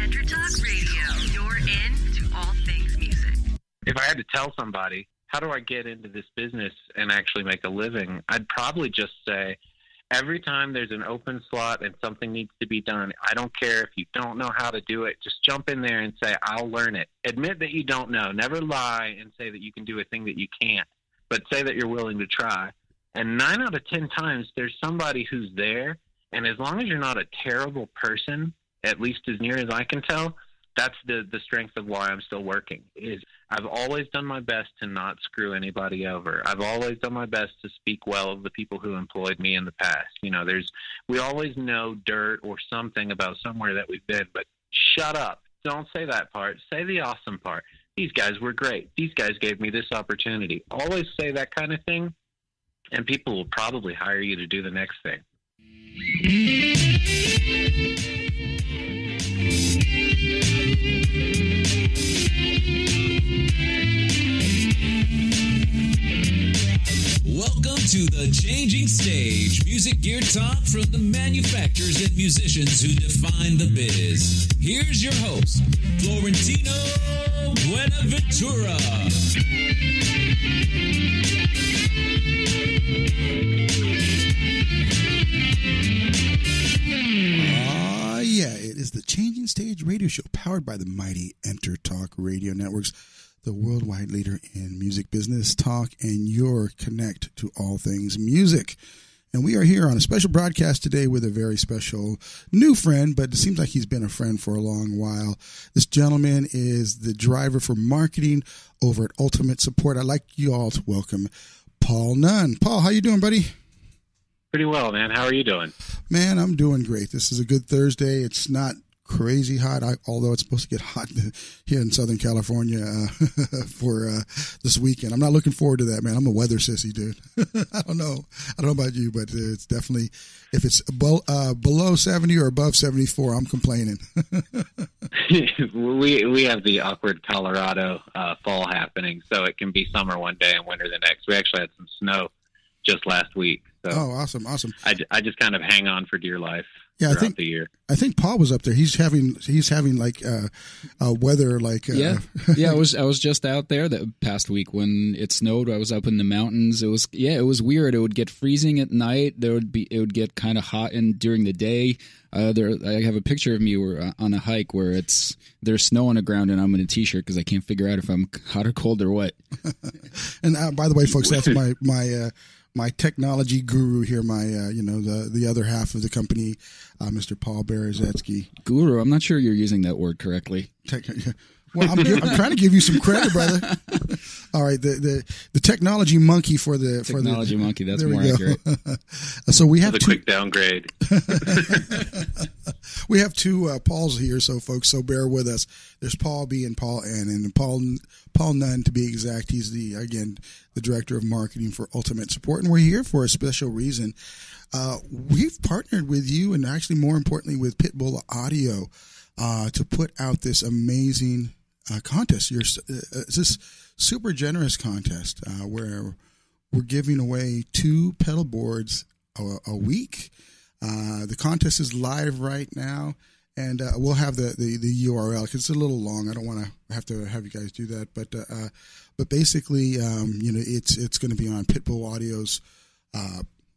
Inventor Talk Radio. You're in to all things music. If I had to tell somebody, how do I get into this business and actually make a living? I'd probably just say, every time there's an open slot and something needs to be done, I don't care if you don't know how to do it. Just jump in there and say, I'll learn it. Admit that you don't know. Never lie and say that you can do a thing that you can't, but say that you're willing to try. And 9 out of 10 times, there's somebody who's there. And as long as you're not a terrible person, at least as near as I can tell, that's the strength of why I'm still working. Is I've always done my best to not screw anybody over. I've always done my best to speak well of the people who employed me in the past. You know, we always know dirt or something about somewhere that we've been, but shut up. Don't say that part. Say the awesome part. These guys were great. These guys gave me this opportunity. Always say that kind of thing, and people will probably hire you to do the next thing. Welcome to The Changing Stage, music gear talk from the manufacturers and musicians who define the biz. Here's your host, Florentino Buenaventura. Yeah, it is the Changing Stage radio show powered by the mighty Enter Talk Radio Networks, the worldwide leader in music business talk and your connect to all things music. And we are here on a special broadcast today with a very special new friend, but it seems like he's been a friend for a long while. This gentleman is the driver for marketing over at Ultimate Support. I'd like you all to welcome Paul Nunn. Paul, how you doing, buddy? Pretty well, man. How are you doing? Man, I'm doing great. This is a good Thursday. It's not crazy hot, although it's supposed to get hot here in Southern California for this weekend. I'm not looking forward to that, man. I'm a weather sissy, dude. I don't know about you, but it's definitely, if it's below 70 or above 74, I'm complaining. we have the awkward Colorado fall happening, so it can be summer one day and winter the next. We actually had some snow just last week. So oh, awesome. I just kind of hang on for dear life. Yeah, the year. I think Paul was up there. He's having like weather like yeah. I was just out there the past week when it snowed. I was up in the mountains. It was weird. It would get freezing at night. It would get kind of hot during the day. I have a picture of me on a hike where there's snow on the ground and I'm in a t-shirt because I can't figure out if I'm hot or cold or what. And by the way, folks, that's my technology guru here, the other half of the company, Mr. Paul Berezetsky. Guru, I'm not sure you're using that word correctly. Well, I'm trying to give you some credit, brother. All right, the technology monkey for the technology monkey. That's more accurate. So we have a quick downgrade. We have two Pauls here, so folks, so bear with us. There's Paul B and Paul N, and Paul Nunn to be exact. He's the director of marketing for Ultimate Support, and we're here for a special reason. We've partnered with you, and actually more importantly with Pitbull Audio, to put out this amazing contest. It's this super generous contest where we're giving away 2 pedal boards a week. The contest is live right now, and we'll have the URL because it's a little long. I don't want to have you guys do that, but basically, it's going to be on Pitbull Audio's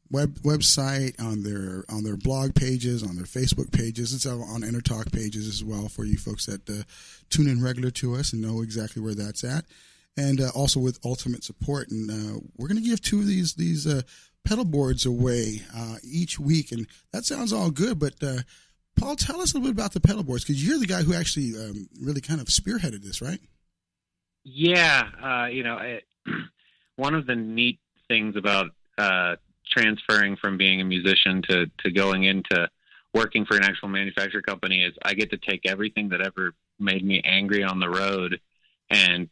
website, on their blog pages, on their Facebook pages. It's on Intertalk pages as well for you folks that tune in regular to us and know exactly where that's at. And also with Ultimate Support, and we're going to give 2 of these pedal boards away each week, and that sounds all good. But Paul, tell us a little bit about the pedal boards, because you're the guy who actually really kind of spearheaded this, right? Yeah, one of the neat things about transferring from being a musician to going into working for an actual manufacturer company is I get to take everything that ever made me angry on the road and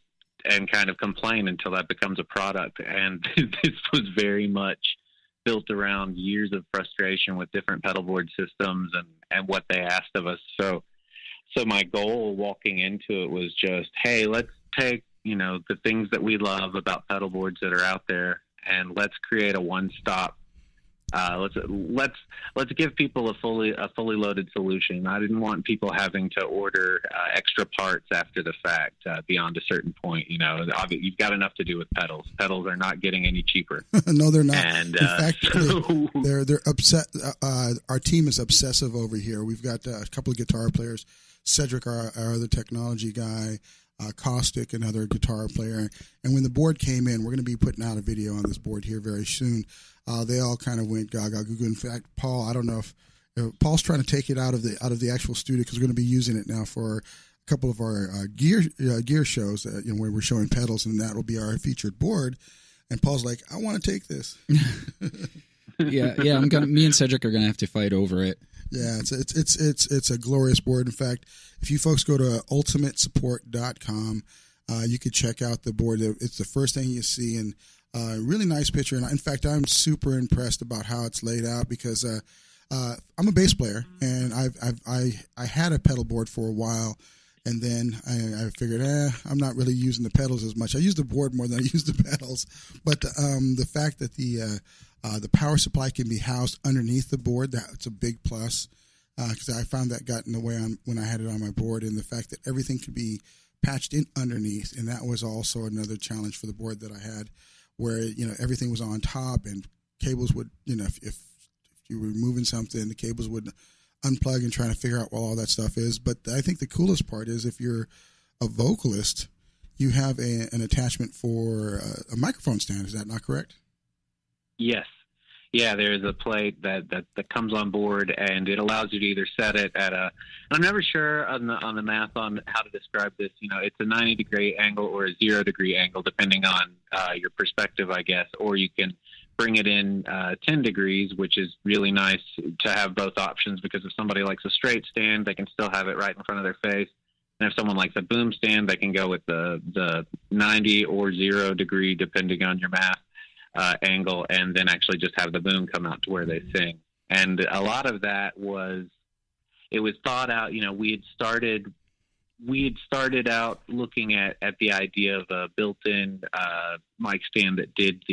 kind of complain until that becomes a product. And this was very much built around years of frustration with different pedalboard systems and what they asked of us. So my goal walking into it was just, hey, let's take, the things that we love about pedalboards that are out there, and let's create a one-stop Let's give people a fully loaded solution. I didn't want people having to order extra parts after the fact beyond a certain point. You know, you've got enough to do with pedals. Pedals are not getting any cheaper. No, they're not. And, in fact, they're upset. Our team is obsessive over here. We've got a couple of guitar players. Cedric, our other technology guy. Caustic, another guitar player. And when the board came in, we're going to be putting out a video on this board here very soon. They all kind of went gaga goo goo. In fact, Paul, I don't know if Paul's trying to take it out of the actual studio because we're going to be using it now for a couple of our gear shows. Where we're showing pedals, and that will be our featured board. And Paul's like, I want to take this. yeah. Me and Cedric are gonna have to fight over it. Yeah, it's a glorious board. In fact, if you folks go to ultimatesupport.com, you could check out the board. It's the first thing you see, and really nice picture. And in fact, I'm super impressed about how it's laid out because I'm a bass player, and I had a pedal board for a while, and then I figured, I'm not really using the pedals as much. I use the board more than I use the pedals. But the fact that the power supply can be housed underneath the board, that's a big plus because I found that got in the way when I had it on my board, and the fact that everything could be patched in underneath, and that was also another challenge for the board that I had, where everything was on top and cables would if you were moving something, the cables would unplug and trying to figure out what all that stuff is. But I think the coolest part is if you're a vocalist, you have an attachment for a microphone stand. Is that not correct? Yes. Yeah, there's a plate that comes on board, and it allows you to either set it at I'm never sure on the math on how to describe this. It's a 90-degree angle or a 0-degree angle, depending on your perspective, I guess. Or you can bring it in 10 degrees, which is really nice to have both options, because if somebody likes a straight stand, they can still have it right in front of their face. And if someone likes a boom stand, they can go with the 90 or 0-degree, depending on your math. Angle, and then actually just have the boom come out to where they sing. And a lot of that was thought out. We had started out looking at the idea of a built-in mic stand that did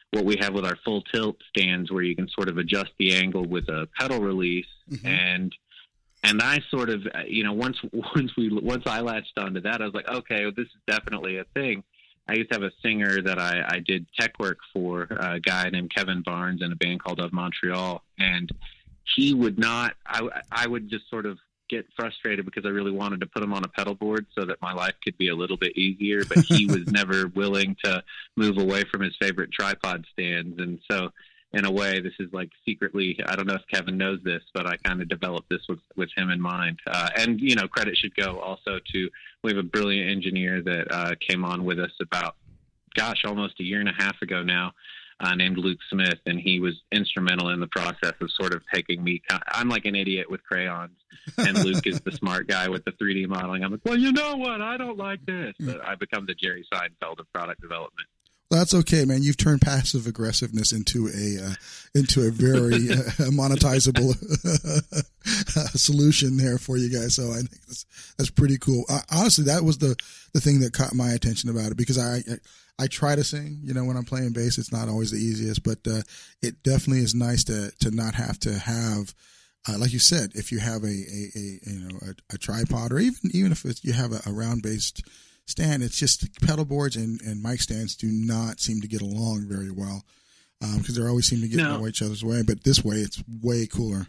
what we have with our full tilt stands, where you can sort of adjust the angle with a pedal release. Mm-hmm. And I sort of once I latched onto that, I was like, okay, well, this is definitely a thing. I used to have a singer that I did tech work for, a guy named Kevin Barnes in a band called Of Montreal. And he would not, I would just sort of get frustrated because I really wanted to put him on a pedal board so that my life could be a little bit easier. But he was never willing to move away from his favorite tripod stands. And so in a way, this is like secretly, I don't know if Kevin knows this, but I kind of developed this with him in mind. And credit should go also to, we have a brilliant engineer that came on with us about, almost a year and a half ago now, named Luke Smith, and he was instrumental in the process of sort of taking me. I'm like an idiot with crayons, and Luke is the smart guy with the 3D modeling. I'm like, well, you know what? I don't like this. But I become the Jerry Seinfeld of product development. That's okay, man. You've turned passive aggressiveness into a very monetizable solution there for you guys. So I think that's pretty cool. Honestly, that was the thing that caught my attention about it, because I try to sing. When I'm playing bass, it's not always the easiest, but it definitely is nice to not have to have, like you said, if you have a tripod, or even if you have a round based stand, it's just pedal boards and mic stands do not seem to get along very well, because they always seem to get in each other's way. But this way, it's way cooler.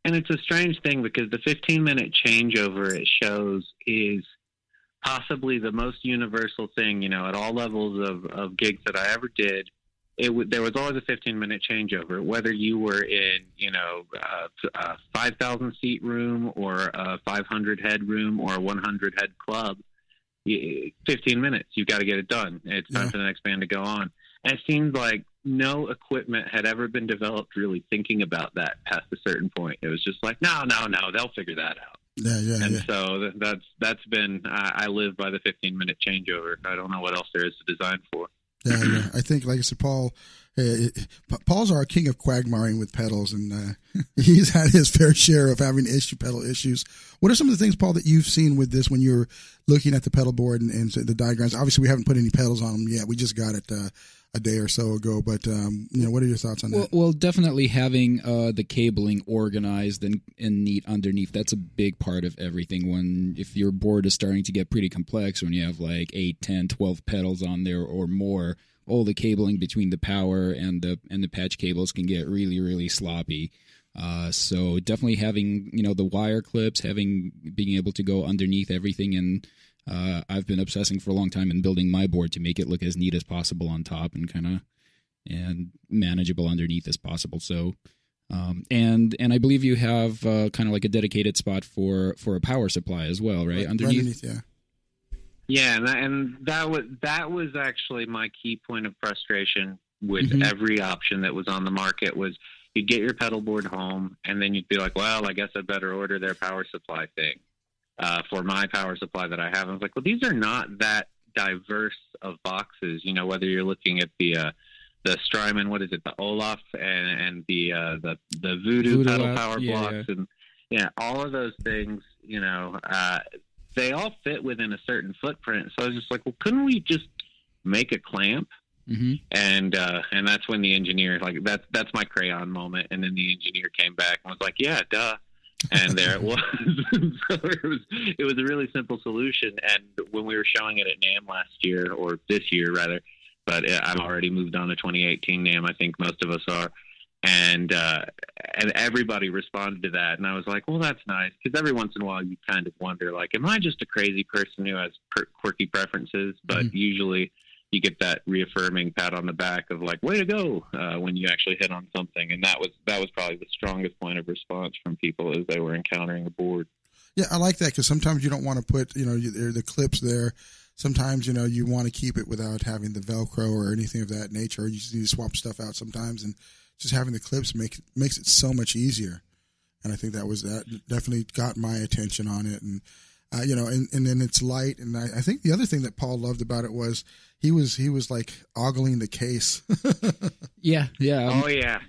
And it's a strange thing, because the 15-minute changeover it shows is possibly the most universal thing. At all levels of gigs that I ever did, there was always a 15-minute changeover, whether you were in a 5,000 seat room or a 500 head room or a 100 head club. 15 minutes, you've got to get it done. It's time for the next band to go on. And it seems like no equipment had ever been developed really thinking about that past a certain point. It was just like, no, they'll figure that out. So that's been, I live by the 15-minute changeover. I don't know what else there is to design for. Yeah. I think, like I said, Paul's our king of quagmiring with pedals, and he's had his fair share of having pedal issues. What are some of the things, Paul, that you've seen with this when you're looking at the pedal board and the diagrams? Obviously, we haven't put any pedals on them yet. We just got it a day or so ago. But what are your thoughts on that? Well, definitely having the cabling organized and neat underneath, that's a big part of everything. If your board is starting to get pretty complex, when you have like 8, 10, 12 pedals on there or more, all the cabling between the power and the patch cables can get really, really sloppy. So definitely having, the wire clips, being able to go underneath everything. And I've been obsessing for a long time in building my board to make it look as neat as possible on top and manageable underneath as possible. So, and I believe you have kind of like a dedicated spot for a power supply as well, right? Underneath, yeah. Yeah, and that was actually my key point of frustration with every option that was on the market was you'd get your pedal board home, and then you'd be like, well, I guess I'd better order their power supply thing for my power supply that I have. I was like, well, these are not that diverse of boxes, whether you're looking at the Strymon, what is it, the Olaf and the Voodoo pedal power blocks, and all of those things, they all fit within a certain footprint. So I was just like, well, couldn't we just make a clamp? And that's when the engineer, like, that's my crayon moment. And then the engineer came back and was like, yeah, duh. And there it was. So it was a really simple solution. And when we were showing it at NAMM last year, or this year rather, but I've already moved on to 2018 NAMM. I think most of us are. And everybody responded to that. And I was like, well, that's nice. Because every once in a while you kind of wonder, like, am I just a crazy person who has quirky preferences? But usually you get that reaffirming pat on the back of like, way to go, when you actually hit on something. And that was probably the strongest point of response from people as they were encountering the board. Yeah, I like that because sometimes you don't want to put, the clips there. Sometimes, you want to keep it without having the Velcro or anything of that nature. You just need to swap stuff out sometimes, and just having the clips makes it so much easier. And I think that definitely got my attention on it. And, and then it's light. And I think the other thing that Paul loved about it was he was like ogling the case. Yeah. Oh yeah.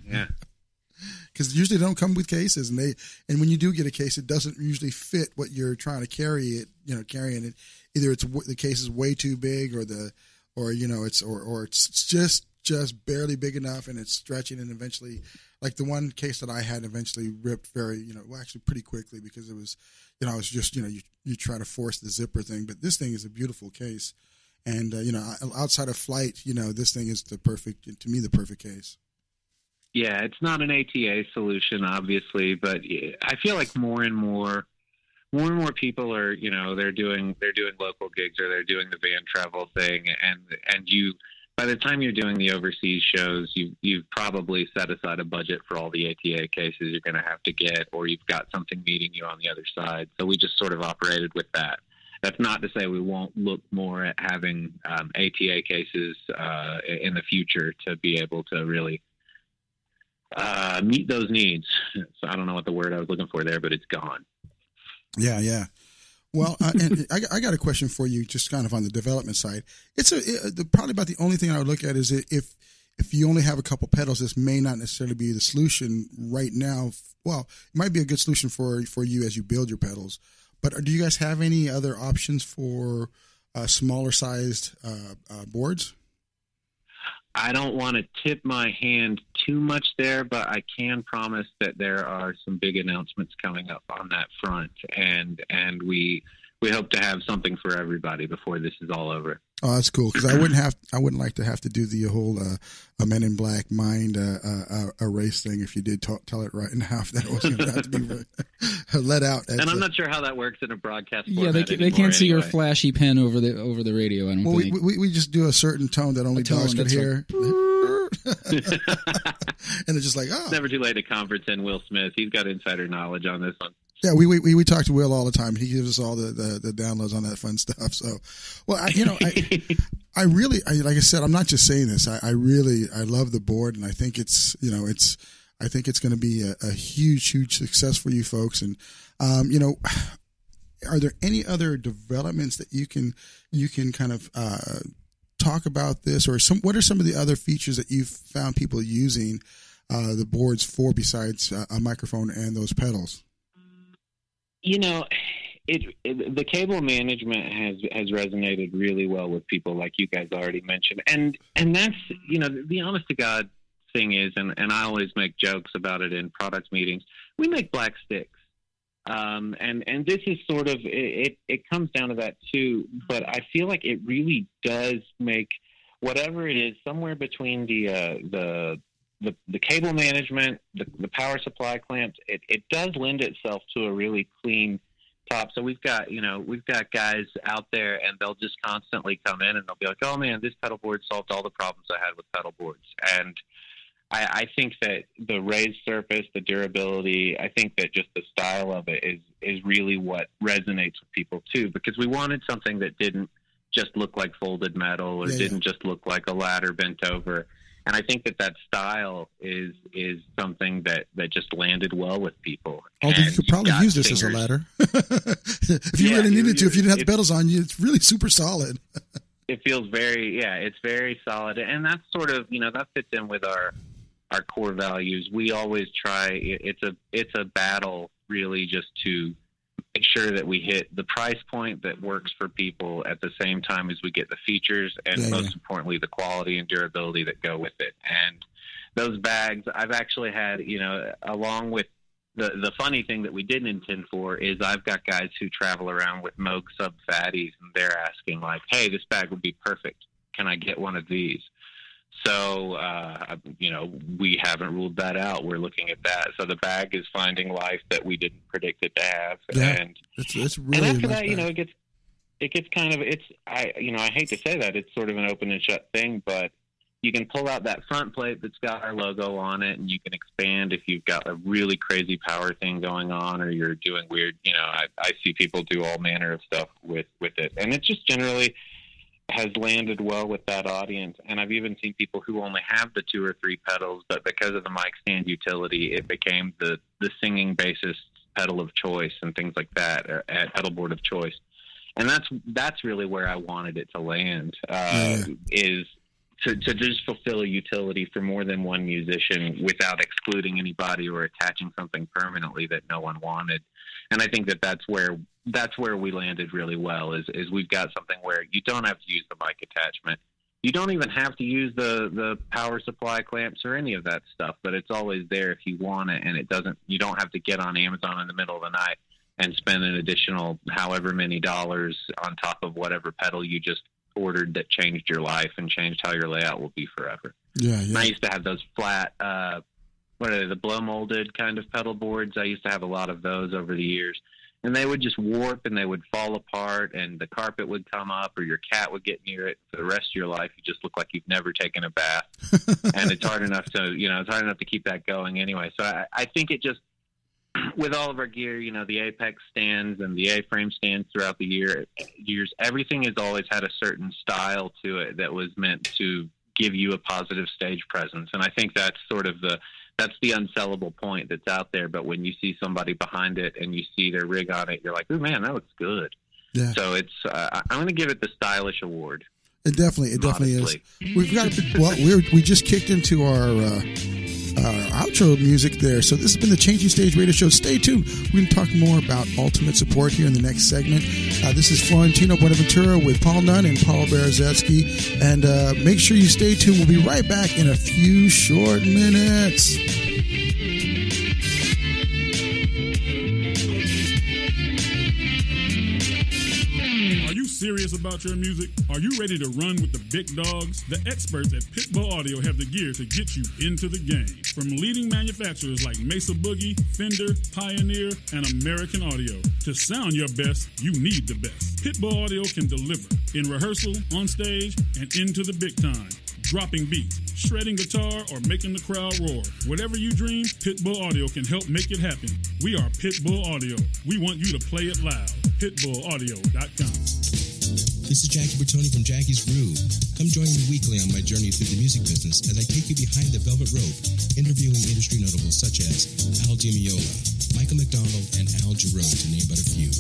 Because usually they don't come with cases, and when you do get a case, it doesn't usually fit what you're trying to carry. Carrying it, either the case is way too big, or it's just barely big enough, and it's stretching, and eventually, like the one case that I had, eventually ripped very, actually pretty quickly because it was, it's just you try to force the zipper thing, but this thing is a beautiful case, and outside of flight, this thing is the perfect case. Yeah, it's not an ATA solution, obviously, but I feel like more and more people are, they're doing local gigs, or they're doing the van travel thing, and you, by the time you're doing the overseas shows, you've probably set aside a budget for all the ATA cases you're going to have to get, or you've got something meeting you on the other side. So we just sort of operated with that. That's not to say we won't look more at having ATA cases in the future to be able to really meet those needs. So I don't know what the word I was looking for there, but it's gone. Yeah. Well, and I got a question for you, just kind of on the development side. Probably about the only thing I would look at is if you only have a couple pedals, this may not necessarily be the solution right now. Well, it might be a good solution for you as you build your pedals. But do you guys have any other options for smaller sized boards? I don't want to tip my hand too much there, but I can promise that there are some big announcements coming up on that front, and we hope to have something for everybody before this is all over. Oh, that's cool, because I wouldn't like to have to do the whole Men in Black mind erase thing if you did tell it right in half that it wasn't going to have to be let out. And I'm not sure how that works in a broadcast format. Yeah, they can't see your flashy pen over the radio. I don't think. We just do a certain tone that only dogs could hear. And it's just like, oh. It's never too late to conference in Will Smith. He's got insider knowledge on this one. Yeah, we talk to Will all the time. He gives us all the downloads on that fun stuff. So, well, I really, like I said, I'm not just saying this. I love the board, and I think it's going to be a huge success for you folks. And, are there any other developments that you can kind of talk about this, or what are some of the other features that you've found people using the boards for besides a microphone and those pedals? the cable management has resonated really well with people, like you guys already mentioned, and that's, the honest to God thing is, and I always make jokes about it in product meetings. We make black sticks, and this is sort of it comes down to that too. But I feel like it really does make whatever it is somewhere between the cable management, the power supply clamps. It does lend itself to a really clean top. So we've got guys out there, and they'll just constantly come in and they'll be like, "Oh man, this pedal board solved all the problems I had with pedal boards." And I think that the raised surface, the durability, I think that just the style of it is really what resonates with people too, because we wanted something that didn't just look like folded metal or didn't just look like a ladder bent over. And I think that style is something that just landed well with people. Although you could probably use this as a ladder. If you really needed to, if you didn't have the pedals on, it's really super solid. It feels it's very solid. And that's sort of, that fits in with our core values. We always try, it's a battle really just to make sure that we hit the price point that works for people at the same time as we get the features and most importantly, the quality and durability that go with it. And those bags I've actually had, along with the funny thing that we didn't intend for is I've got guys who travel around with Moog Sub Fatties, and they're asking like, "Hey, this bag would be perfect. Can I get one of these?" So, we haven't ruled that out. We're looking at that. So the bag is finding life that we didn't predict it to have. Yeah, it's really. And after that, it gets kind of, I hate to say that, it's sort of an open and shut thing, but you can pull out that front plate that's got our logo on it, and you can expand if you've got a really crazy power thing going on, or you're doing weird, I see people do all manner of stuff with it. And it just generally has landed well with that audience. And I've even seen people who only have the 2 or 3 pedals, but because of the mic stand utility, it became the singing bassist pedal of choice and things like that, or pedalboard of choice. And that's really where I wanted it to land, is to just fulfill a utility for more than one musician without excluding anybody or attaching something permanently that no one wanted. And I think that's where we landed really well, is we've got something where you don't have to use the mic attachment. You don't even have to use the power supply clamps or any of that stuff, but it's always there if you want it, and you don't have to get on Amazon in the middle of the night and spend an additional however many dollars on top of whatever pedal you just ordered that changed your life and changed how your layout will be forever. Yeah. And I used to have those flat, what are they, the blow molded kind of pedal boards. I used to have a lot of those over the years, and they would just warp and they would fall apart, and the carpet would come up, or your cat would get near it. For the rest of your life, you just look like you've never taken a bath. And it's hard enough to keep that going anyway. So I think it just, with all of our gear, the Apex stands and the A-frame stands throughout the years, everything has always had a certain style to it that was meant to give you a positive stage presence. And I think that's sort of that's the unsellable point that's out there. But when you see somebody behind it and you see their rig on it, you're like, "Oh man, that looks good." Yeah. So it's, I'm going to give it the stylish award. It definitely is. We've got we just kicked into our outro music there. So this has been the Changing Stage Radio Show. Stay tuned. We're going to talk more about ultimate support here in the next segment. This is Florentino Buenaventura with Paul Nunn and Paul Berezetsky. And make sure you stay tuned. We'll be right back in a few short minutes. Serious about your music? Are you ready to run with the big dogs? The experts at Pitbull Audio have the gear to get you into the game. From leading manufacturers like Mesa Boogie, Fender, Pioneer, and American Audio. To sound your best, you need the best. Pitbull Audio can deliver in rehearsal, on stage, and into the big time. Dropping beats, shredding guitar, or making the crowd roar. Whatever you dream, Pitbull Audio can help make it happen. We are Pitbull Audio. We want you to play it loud. PitbullAudio.com. This is Jackie Bertoni from Jackie's Groove. Come join me weekly on my journey through the music business as I take you behind the velvet rope, interviewing industry notables such as Al DiMeola, Michael McDonald, and Al Jarreau, to name but a few.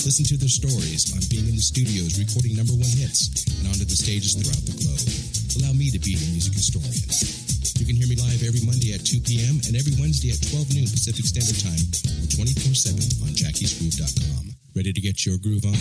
Listen to their stories on being in the studios recording #1 hits and onto the stages throughout the globe. Allow me to be your music historian. You can hear me live every Monday at 2 p.m. and every Wednesday at 12 noon Pacific Standard Time or 24/7 on jackiesgroove.com. Ready to get your groove on?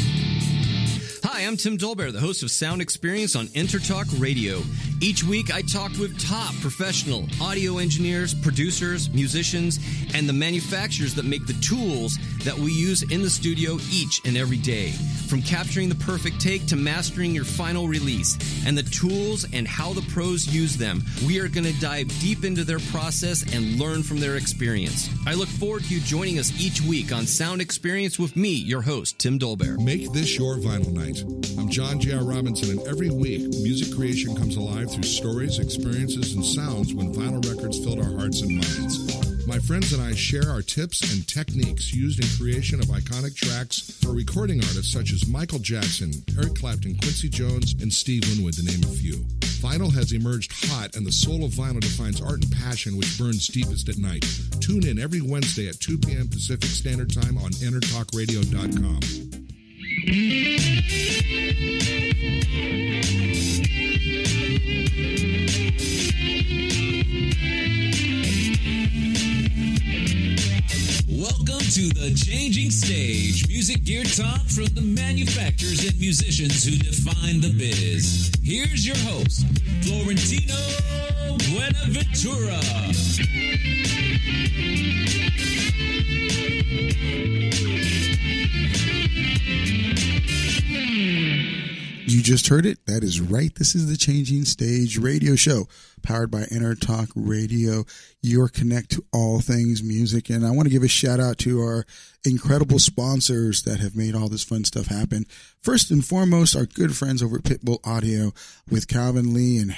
Hi, I'm Tim Dolbear, the host of Sound Experience on Intertalk Radio. Each week, I talk with top professional audio engineers, producers, musicians, and the manufacturers that make the tools that we use in the studio each and every day. From capturing the perfect take to mastering your final release, and the tools and how the pros use them, we are going to dive deep into their process and learn from their experience. I look forward to you joining us each week on Sound Experience with me, your host, Tim Dolbear. Make this your vinyl night. I'm John J.R. Robinson, and every week, music creation comes alive through stories, experiences, and sounds when vinyl records filled our hearts and minds. My friends and I share our tips and techniques used in creation of iconic tracks for recording artists such as Michael Jackson, Eric Clapton, Quincy Jones, and Steve Winwood, to name a few. Vinyl has emerged hot, and the soul of vinyl defines art and passion which burns deepest at night. Tune in every Wednesday at 2 p.m. Pacific Standard Time on intertalkradio.com. Welcome to the Changing Stage, music gear talk from the manufacturers and musicians who define the biz. Here's your host, Florentino Buenaventura. You just heard it. That is right. This is the Changing Stage radio show powered by Intertalk Radio, your connect to all things music. And I want to give a shout out to our incredible sponsors that have made all this fun stuff happen. First and foremost, our good friends over at Pitbull Audio with Calvin Lee and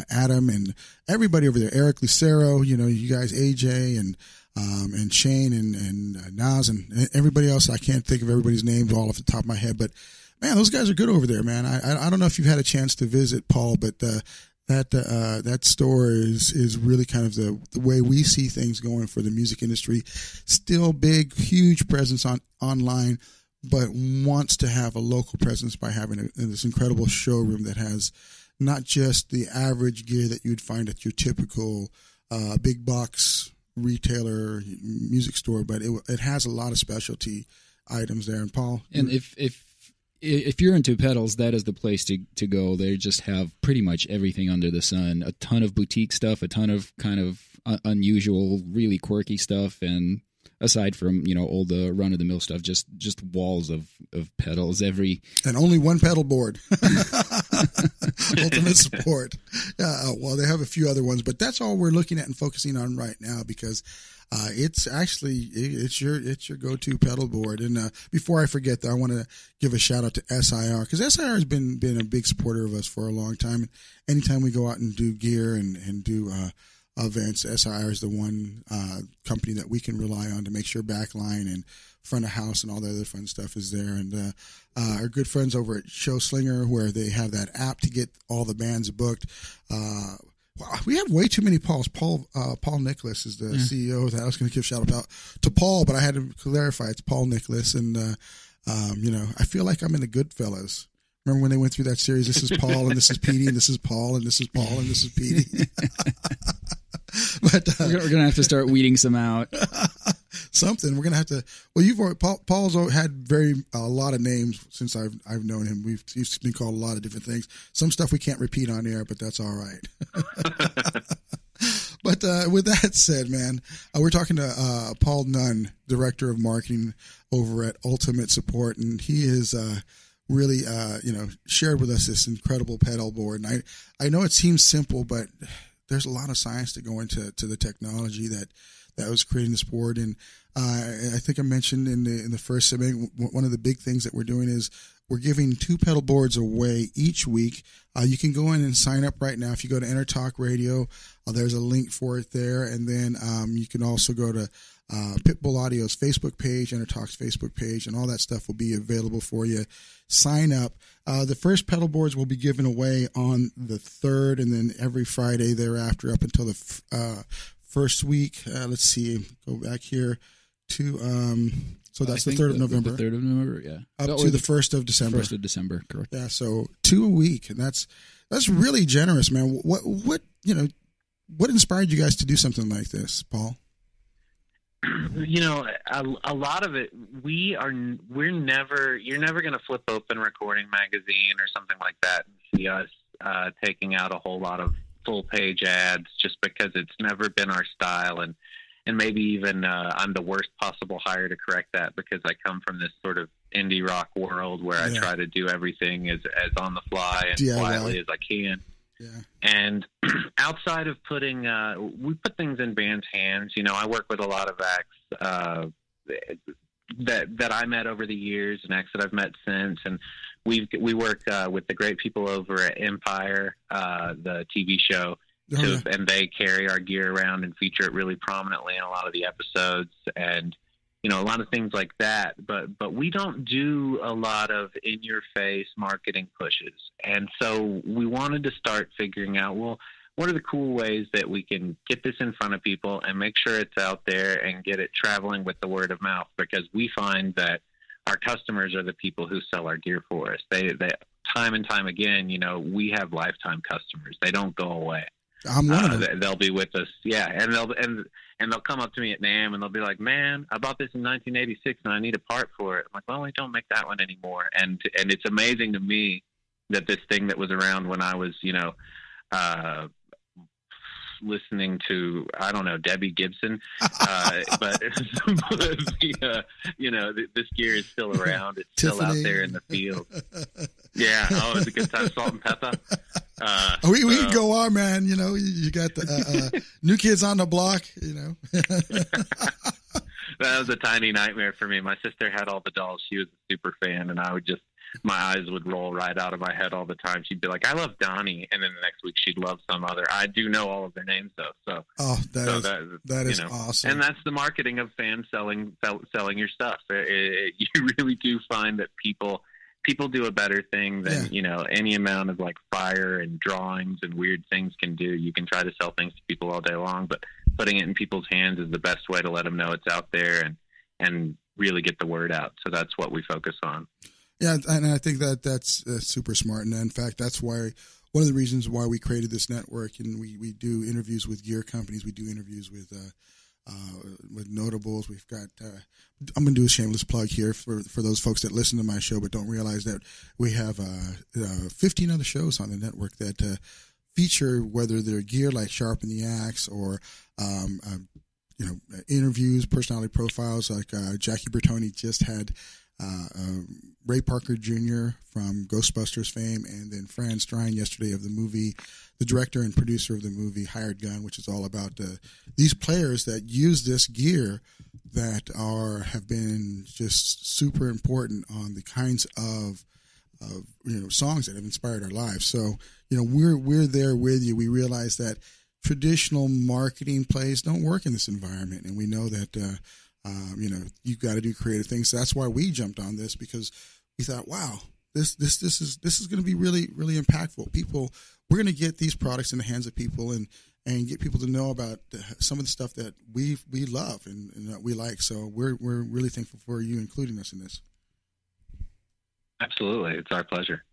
Adam and everybody over there. Eric Lucero, you know, you guys, AJ and Shane and Naz and everybody else. I can't think of everybody's names all off the top of my head, but man, those guys are good over there, man. I don't know if you've had a chance to visit, Paul, but that store is really kind of the way we see things going for the music industry. Still big, huge presence online, but wants to have a local presence by having this incredible showroom that has not just the average gear that you'd find at your typical big box retailer music store, but it has a lot of specialty items there. And Paul, and if you're into pedals, that is the place to go. They just have pretty much everything under the sun. A ton of boutique stuff, a ton of kind of unusual, really quirky stuff, and aside from, you know, all the run-of-the-mill stuff, just walls of pedals. And only one pedal board. Ultimate support. Yeah, well, they have a few other ones, but that's all we're looking at and focusing on right now because it's your go-to pedal board. And before I forget, though, I want to give a shout out to SIR because SIR has been a big supporter of us for a long time. Anytime we go out and do gear and do events, SIR is the one company that we can rely on to make sure backline and front of house and all the other fun stuff is there. And our good friends over at Show Slinger, where they have that app to get all the bands booked. We have way too many Pauls. Paul Nicholas is the CEO of that. I was going to give a shout out to Paul, but I had to clarify it's Paul Nicholas. And, you know, I feel like I'm in the Goodfellas. Remember when they went through that series? This is Paul, and this is Petey, and this is Paul, and this is Paul, and this is Petey. But we're going to have to start weeding some out. Something we're going to have to. Well, Paul's had a lot of names since I've known him. He's been called a lot of different things. Some stuff we can't repeat on air, but that's all right. But with that said, man, we're talking to Paul Nunn, Director of Marketing over at Ultimate Support, and he is really, shared with us this incredible pedal board. And I know it seems simple, but there's a lot of science to go into the technology that was creating this board. And I think I mentioned in the first segment, one of the big things that we're doing is we're giving 2 pedal boards away each week. You can go in and sign up right now. If you go to Intertalk Radio, there's a link for it there. And then you can also go to Pitbull Audio's Facebook page, Intertalk's Facebook page, and all that stuff will be available for you. Sign up. The first pedal boards will be given away on the 3rd, and then every Friday thereafter up until the first week. Let's see. Go back here to so that's the 3rd of November. The 3rd of November, yeah. Up to the 1st of December. 1st of December, correct. Yeah, so 2 a week, and that's really generous, man. What inspired you guys to do something like this, Paul? a lot of it, you're never going to flip open Recording Magazine or something like that and see us taking out a whole lot of full page ads, just because it's never been our style. And maybe even I'm the worst possible hire to correct that, because I come from this sort of indie rock world where I try to do everything as on the fly and quietly as I can. Yeah. And outside of putting, we put things in bands' hands. I work with a lot of acts that I met over the years, and acts that I've met since. And we work with the great people over at Empire, the TV show, and they carry our gear around and feature it really prominently in a lot of the episodes, and a lot of things like that. But we don't do a lot of in-your-face marketing pushes. And so we wanted to start figuring out, well, what are the cool ways that we can get this in front of people and make sure it's out there and get it traveling with the word of mouth? Because we find that our customers are the people who sell our gear for us. They time and time again, we have lifetime customers. They don't go away. I'm one of them. They'll be with us, and they'll come up to me at NAMM and they'll be like, "Man, I bought this in 1986 and I need a part for it." I'm like, "Well, we don't make that one anymore." And it's amazing to me that this thing that was around when I was, listening to, I don't know, Debbie Gibson, but this gear is still around. It's still out there in the field. Yeah. Oh, it's a good time. Salt and pepper. We can go on, man. You got the New Kids on the Block. That was a tiny nightmare for me. My sister had all the dolls. She was a super fan, and my eyes would roll right out of my head all the time. She'd be like, "I love Donnie," and then the next week she'd love some other. I do know all of their names though. So that is awesome. And that's the marketing of fans selling your stuff. You really do find that people do a better thing than any amount of like fire and drawings and weird things can do. You can try to sell things to people all day long, but putting it in people's hands is the best way to let them know it's out there and really get the word out. So that's what we focus on. Yeah, and I think that's super smart. And in fact, that's why one of the reasons why we created this network, and we do interviews with gear companies, we do interviews with notables. We've got I'm going to do a shameless plug here for those folks that listen to my show but don't realize that we have 15 other shows on the network that feature, whether they're gear like Sharpen the Axe or interviews, personality profiles like Jackie Bertoni just had Ray Parker Jr. from Ghostbusters fame, and then Fran Strine yesterday of the movie, the director and producer of the movie Hired Gun, which is all about these players that use this gear that have been just super important on the kinds of songs that have inspired our lives. So we're there with you. We realize that traditional marketing plays don't work in this environment, and we know that you've got to do creative things. So that's why we jumped on this, because we thought, wow, this is going to be really, really impactful. We're going to get these products in the hands of people and get people to know about some of the stuff that we love and that we like. So we're really thankful for you including us in this. Absolutely. It's our pleasure.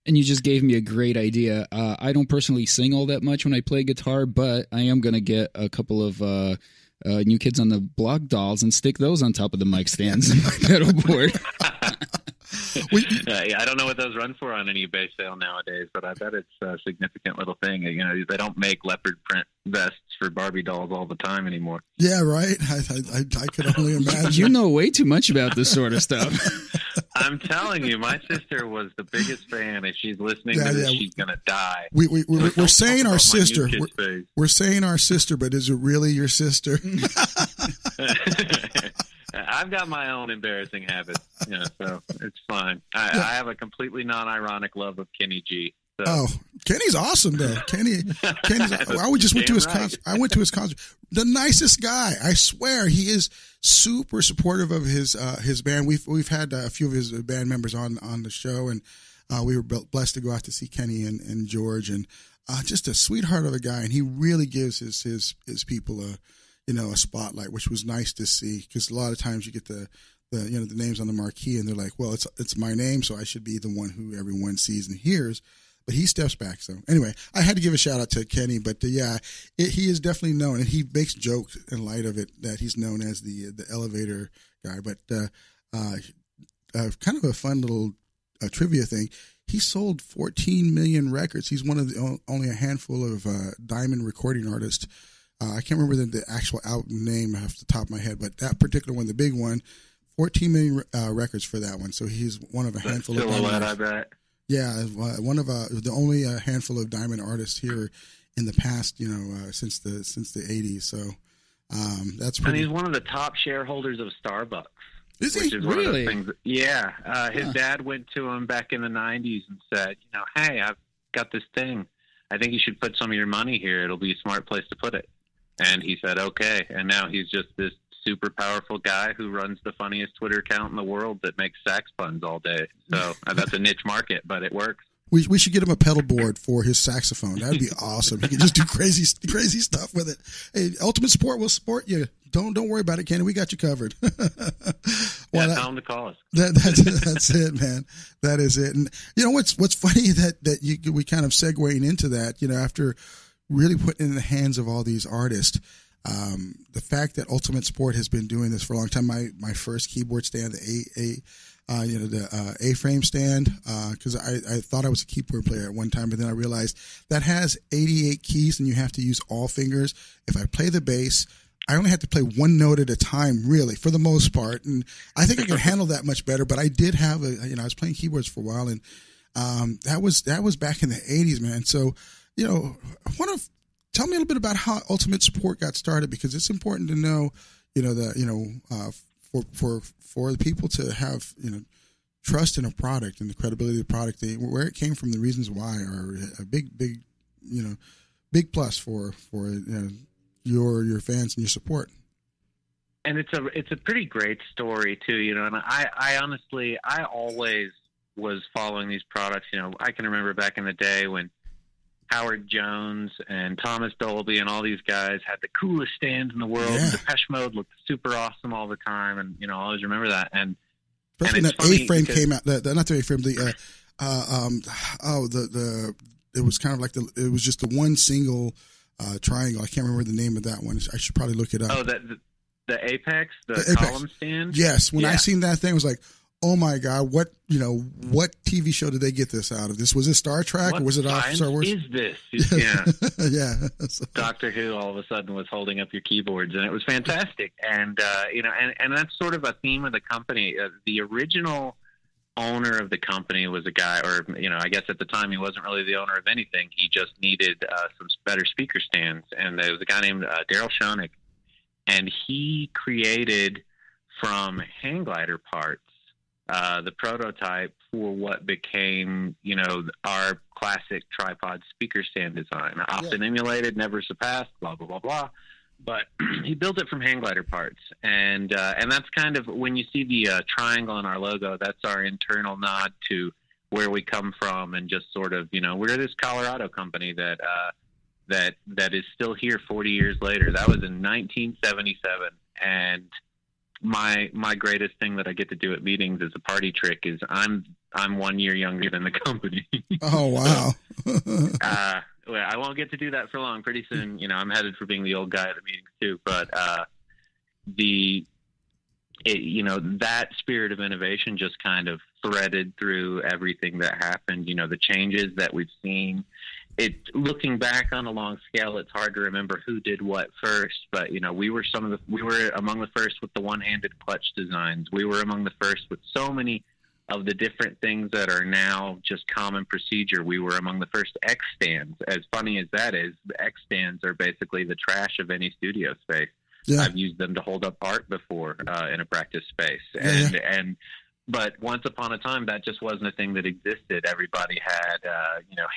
And you just gave me a great idea. I don't personally sing all that much when I play guitar, but I am going to get a couple of New Kids on the Block dolls and stick those on top of the mic stands in my pedal board. I don't know what those run for on an eBay sale nowadays, but I bet it's a significant little thing. They don't make leopard print vests for Barbie dolls all the time anymore. Yeah, right. I could only imagine. You know way too much about this sort of stuff. I'm telling you, my sister was the biggest fan. If she's listening to this, she's gonna die. We're saying our sister. We're saying our sister, but is it really your sister? I've got my own embarrassing habits, so it's fine. I have a completely non-ironic love of Kenny G. So. Oh, Kenny's awesome though. Kenny's. I just went to his concert. I went to his concert. The nicest guy. I swear, he is super supportive of his band. We've had a few of his band members on the show, and we were blessed to go out to see Kenny and George, and just a sweetheart of a guy. And he really gives his people a spotlight, which was nice to see, because a lot of times you get the names on the marquee and they're like, well, it's my name, so I should be the one who everyone sees and hears. but he steps back. So anyway, I had to give a shout out to Kenny, but he is definitely known, and he makes jokes in light of it that he's known as the elevator guy. But kind of a fun little trivia thing. He sold 14 million records. He's one of the only a handful of diamond recording artists. I can't remember the actual album name off the top of my head, but that particular one, the big one, 14 million records for that one. So he's one of a handful of diamond. I bet. Yeah, one of the only handful of diamond artists here in the past, since the 80s. So that's pretty. And he's one of the top shareholders of Starbucks. Is he really? Yeah. His dad went to him back in the 90s and said, hey, I've got this thing. I think you should put some of your money here. It'll be a smart place to put it. And he said, okay. And now he's just this super powerful guy who runs the funniest Twitter account in the world that makes sax puns all day. So that's a niche market, but it works. We should get him a pedalboard for his saxophone. That'd be awesome. He could just do crazy stuff with it. Hey, Ultimate Support will support you. Don't worry about it, Kenny. We got you covered. Tell him to call us. That's it, man. That is it. And what's funny that we kind of segueing into that. After really putting in the hands of all these artists, the fact that Ultimate Sport has been doing this for a long time. My first keyboard stand, the A-frame stand, because I thought I was a keyboard player at one time, but then I realized that has 88 keys and you have to use all fingers. If I play the bass, I only have to play one note at a time, really, for the most part. And I think I can handle that much better, but I did have I was playing keyboards for a while, and that was back in the 80s, man. So, I want to tell me a little bit about how Ultimate Support got started, because it's important to know, for the people to have, trust in a product and the credibility of the product, where it came from, the reasons why are a big plus for your fans and your support. And it's a pretty great story too, and I honestly, I always was following these products. I can remember back in the day when Howard Jones and Thomas Dolby and all these guys had the coolest stands in the world. Yeah. Depeche Mode looked super awesome all the time, and I always remember that. And especially when that A-frame came out, not the A-frame, it was kind of like it was just the one single triangle. I can't remember the name of that one. I should probably look it up. Oh, the Apex, the column stand. Yes, when I seen that thing, I was like, oh my God, what TV show did they get this out of? Was it Star Trek, or was it off Star Wars? What is this? Yeah. Yeah. Doctor Who all of a sudden was holding up your keyboards, and it was fantastic. And, and that's sort of a theme of the company. The original owner of the company was a guy, or, I guess at the time he wasn't really the owner of anything. He just needed some better speaker stands. And there was a guy named Darrell Schoenig, and he created from hang glider parts the prototype for what became, our classic tripod speaker stand design. Often emulated, never surpassed, blah, blah, blah, blah. But he built it from hang glider parts. And that's kind of, when you see the triangle in our logo, that's our internal nod to where we come from, and just sort of, we're this Colorado company that is still here 40 years later. That was in 1977. And my greatest thing that I get to do at meetings as a party trick is I'm 1 year younger than the company. Oh, wow. Well, I won't get to do that for long. Pretty soon, I'm headed for being the old guy at the meetings too. But that spirit of innovation just kind of threaded through everything that happened. The changes that we've seen. Looking back on a long scale, it's hard to remember who did what first, but we were among the first with the one-handed clutch designs. We were among the first with so many of the different things that are now just common procedure. We were among the first X stands. As funny as that is, the X stands are basically the trash of any studio space. Yeah. I've used them to hold up art before in a practice space, but once upon a time, that just wasn't a thing that existed. Everybody had,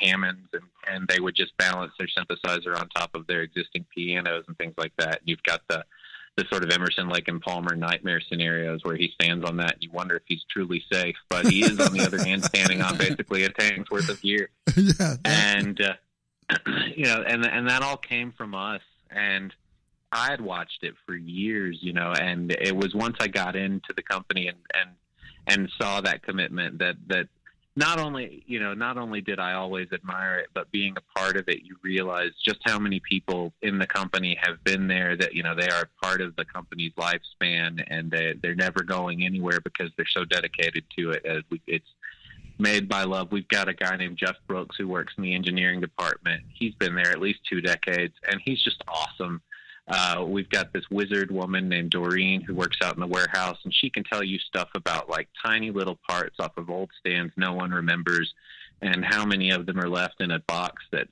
Hammonds, and they would just balance their synthesizer on top of their existing pianos and things like that. You've got the sort of Emerson, Lake and Palmer nightmare scenarios where he stands on that and you wonder if he's truly safe, but he is, on the other hand, standing on basically a tank's worth of gear. Yeah. And, and that all came from us. And I had watched it for years, and it was once I got into the company and saw that commitment that not only did I always admire it, but being a part of it, you realize just how many people in the company have been there that, they are part of the company's lifespan, and they're never going anywhere because they're so dedicated to it. It's made by love. We've got a guy named Jeff Brooks who works in the engineering department. He's been there at least 2 decades, and he's just awesome. We've got this wizard woman named Doreen who works out in the warehouse, and she can tell you stuff about like tiny little parts off of old stands no one remembers, and how many of them are left in a box that's,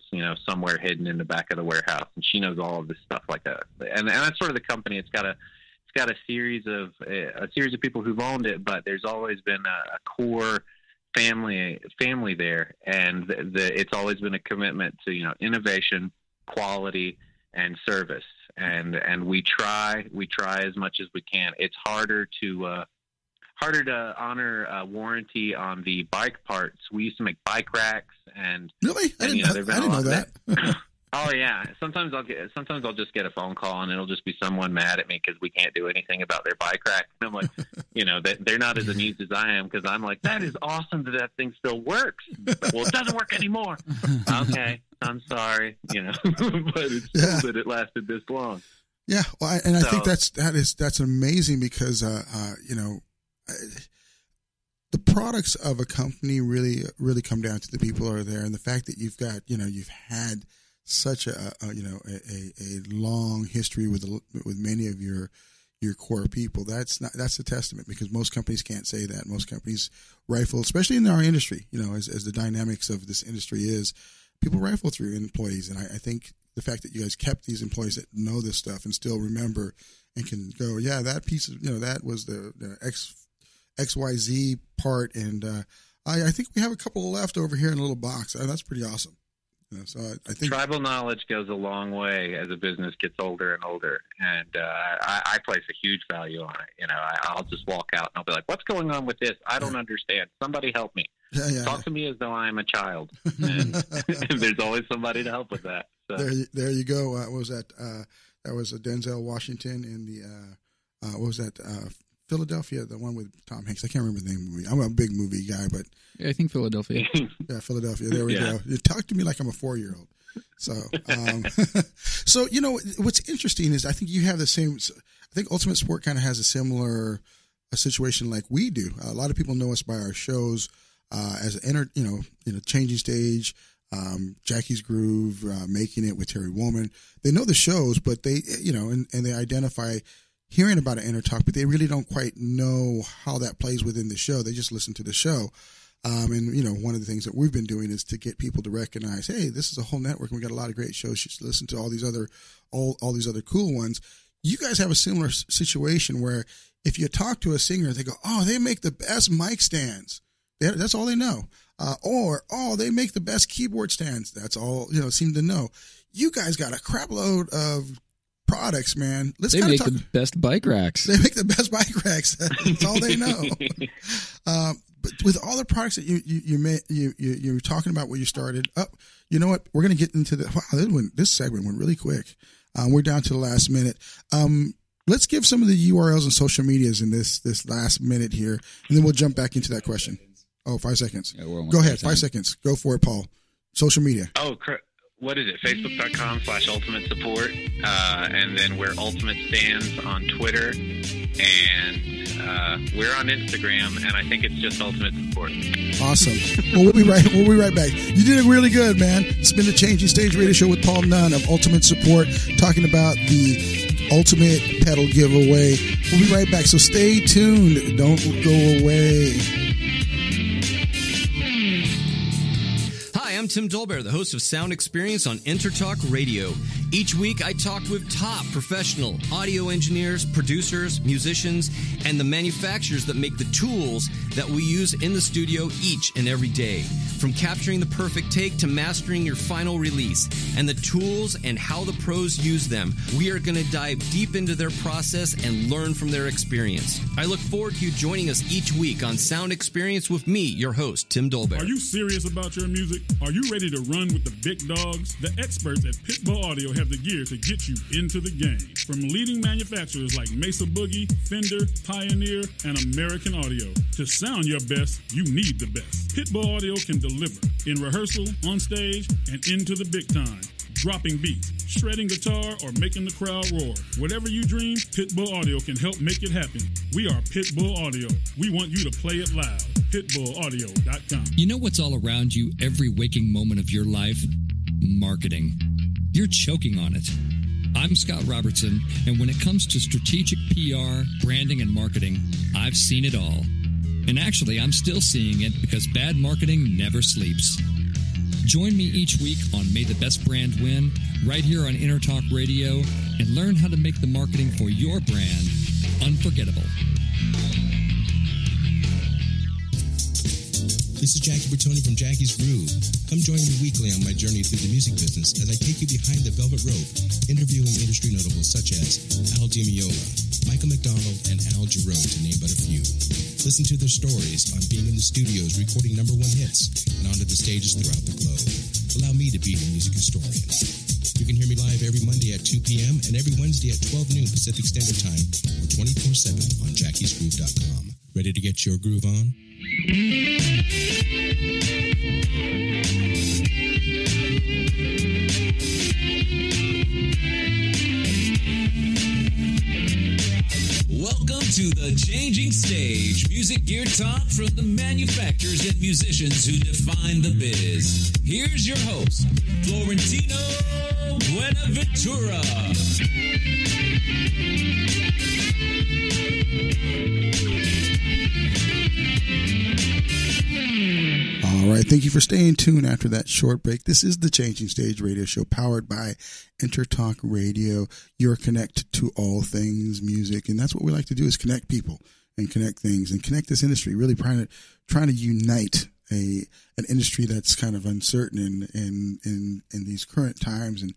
somewhere hidden in the back of the warehouse. And she knows all of this stuff like that. And that's sort of the company. It's got a series of people who've owned it, but there's always been a core family there, and it's always been a commitment to, innovation, quality, and service. And we try as much as we can. It's harder to honor warranty on the bike parts. We used to make bike racks, and really, I didn't know that. Oh yeah. Sometimes I'll just get a phone call, and it'll just be someone mad at me because we can't do anything about their bike rack. And I'm like, they're not as amused as I am, because I'm like, that is awesome that thing still works. Well, it doesn't work anymore. Okay, I'm sorry. But it's cool that it lasted this long. Yeah, well, I think that's amazing, because the products of a company really come down to the people who are there, and the fact that you've got you've had such a long history with many of your core people. That's a testament, because most companies can't say that. Most companies rifle, especially in our industry, as the dynamics of this industry is, people rifle through employees. And I think the fact that you guys kept these employees that know this stuff and still remember and can go, yeah, that piece of, that was the XYZ part. And I think we have a couple left over here in a little box. That's pretty awesome. So I think tribal knowledge goes a long way as a business gets older and older, and I place a huge value on it. I'll just walk out and I'll be like, "What's going on with this? I don't understand. Somebody help me." Talk to me as though I'm a child, and there's always somebody to help with that. So. There you go. What was that? That was Denzel Washington in the what was that? Philadelphia, the one with Tom Hanks. I can't remember the name of the movie. I'm a big movie guy, but I think Philadelphia. Yeah, Philadelphia. There we go. You talk to me like I'm a 4-year-old. So, so what's interesting is I think you have the same. I think Ultimate Sport kind of has a similar situation like we do. A lot of people know us by our shows as Changing Stage, Jackie's Groove, Making It with Terry Woolman. They know the shows, but they and they identify hearing about an Intertalk, but they really don't quite know how that plays within the show. They just listen to the show. And, one of the things that we've been doing is to get people to recognize, hey, this is a whole network, and we got a lot of great shows. You should listen to all these other cool ones. You guys have a similar situation where if you talk to a singer, they go, oh, they make the best mic stands. That's all they know. Or they make the best keyboard stands. That's all, seem to know. You guys got a crap load of products, man. They make the best bike racks. They make the best bike racks. That's all they know. But with all the products that you're talking about where you started up, you know what? We're going to get into this segment went really quick. We're down to the last minute. Let's give some of the URLs and social medias in this last minute here, and then we'll jump back into that question. Oh, 5 seconds. Yeah, go ahead. 5 seconds. Go for it, Paul. Social media. Oh, what is it? Facebook.com/Ultimate Support. And then we're Ultimate Stands on Twitter. And we're on Instagram, and I think it's just Ultimate Support. Awesome. Well, we'll be right back. You did it really good, man. It's been the Changing Stage Radio Show with Paul Nunn of Ultimate Support, talking about the Ultimate Pedal Giveaway. We'll be right back, so stay tuned. Don't go away. I'm Tim Dolbear, the host of Sound Experience on Intertalk Radio. Each week, I talk with top professional audio engineers, producers, musicians, and the manufacturers that make the tools that we use in the studio each and every day. From capturing the perfect take to mastering your final release, and the tools and how the pros use them, we are going to dive deep into their process and learn from their experience. I look forward to you joining us each week on Sound Experience with me, your host, Tim Dolbear. Are you serious about your music? Are you you ready to run with the big dogs? The experts at Pitbull Audio have the gear to get you into the game. From leading manufacturers like Mesa Boogie, Fender, Pioneer, and American Audio. To sound your best, you need the best. Pitbull Audio can deliver in rehearsal, on stage, and into the big time. Dropping beats, shredding guitar, or making the crowd roar. Whatever you dream, Pitbull Audio can help make it happen. We are Pitbull Audio. We want you to play it loud. PitbullAudio.com. You know what's all around you every waking moment of your life? Marketing. You're choking on it. I'm Scott Robertson, and when it comes to strategic PR, branding, and marketing, I've seen it all. And actually, I'm still seeing it because bad marketing never sleeps. Join me each week on May the Best Brand Win, right here on Intertalk Radio, and learn how to make the marketing for your brand unforgettable. This is Jackie Bertoni from Jackie's Groove. Come join me weekly on my journey through the music business as I take you behind the velvet rope, interviewing industry notables such as Al DiMeola, Michael McDonald, and Al Jarreau, to name but a few. Listen to their stories on being in the studios recording #1 hits and onto the stages throughout the globe. Allow me to be your music historian. You can hear me live every Monday at 2 p.m. and every Wednesday at 12 noon Pacific Standard Time or 24/7 on jackiesgroove.com. Ready to get your groove on? Welcome to the Changing Stage, music gear talk from the manufacturers and musicians who define the biz. Here's your host, Florentino Buenaventura. All right, thank you for staying tuned after that short break. This is the Changing Stage radio show powered by Intertalk Radio, your connect to all things music. And that's what we like to do, is connect people and connect things and connect this industry, really trying to unite an industry that's kind of uncertain in these current times. And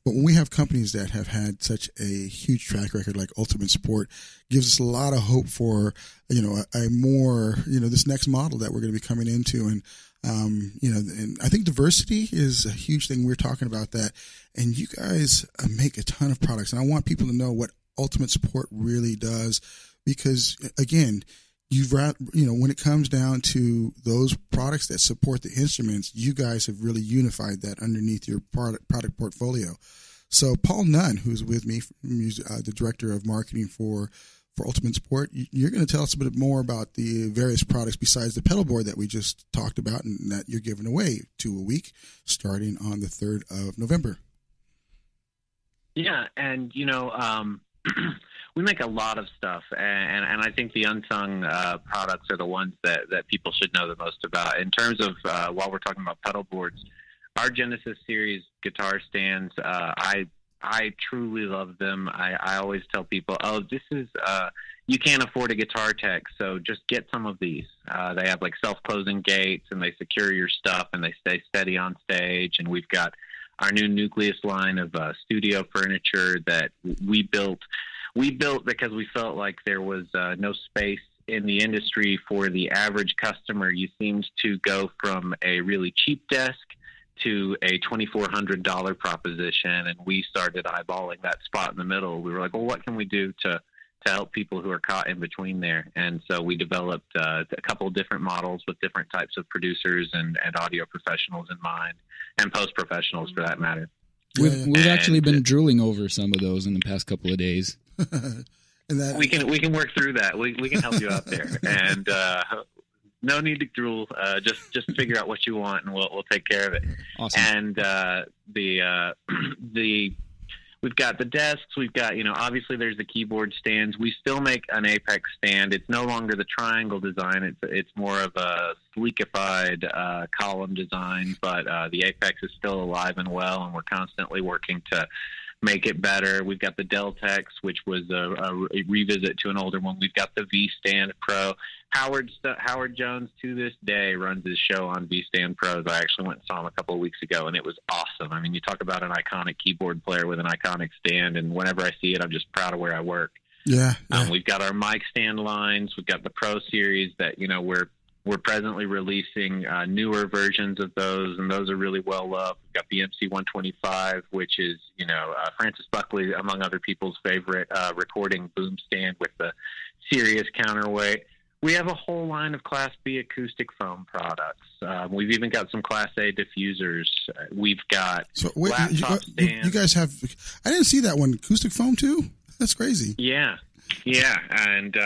but when we have companies that have had such a huge track record like Ultimate Sport, gives us a lot of hope for a more this next model that we're going to be coming into. And and I think diversity is a huge thing. We're talking about that, and you guys make a ton of products, and I want people to know what Ultimate Sport really does, because again, when it comes down to those products that support the instruments, you guys have really unified that underneath your product portfolio. So Paul Nunn, who's with me, the director of marketing for Ultimate Sport, you're going to tell us a bit more about the various products besides the Pedalboard that we just talked about and that you're giving away 2 a week starting on the 3rd of November. Yeah, and we make a lot of stuff, and I think the unsung products are the ones that people should know the most about. In terms of, while we're talking about Pedalboards, our Genesis series guitar stands, I truly love them. I always tell people, this is, you can't afford a guitar tech, so just get some of these. They have like self-closing gates, and they secure your stuff, and they stay steady on stage. And we've got our new Nucleus line of studio furniture that we built because we felt like there was no space in the industry for the average customer. You seemed to go from a really cheap desk to a $2,400 proposition, and we started eyeballing that spot in the middle. We were like, well, what can we do to help people who are caught in between there? And so we developed a couple of different models with different types of producers and audio professionals in mind, and post-professionals for that matter. We've actually been drooling over some of those in the past couple of days. And that, we can work through that. We can help you out there, and no need to drool. Just figure out what you want, and we'll take care of it. Awesome. And we've got the desks. We've got obviously there's the keyboard stands. We still make an Apex stand. It's no longer the triangle design. It's more of a sleekified column design, but the Apex is still alive and well, and we're constantly working to make it better. We've got the Deltex, which was a revisit to an older one. We've got the V-Stand Pro. Howard Jones, to this day, runs his show on V-Stand Pros. I actually went and saw him a couple of weeks ago, and it was awesome. I mean, you talk about an iconic keyboard player with an iconic stand, and whenever I see it, I'm just proud of where I work. Yeah. We've got our mic stand lines. We've got the Pro Series that, we're We're presently releasing newer versions of those, and those are really well loved. We've got the MC125, which is, Francis Buckley, among other people's favorite recording boom stand with the Sirius counterweight. We have a whole line of Class B acoustic foam products. We've even got some Class A diffusers. We've got laptop stands. You guys have, I didn't see that one, acoustic foam too? That's crazy. Yeah, and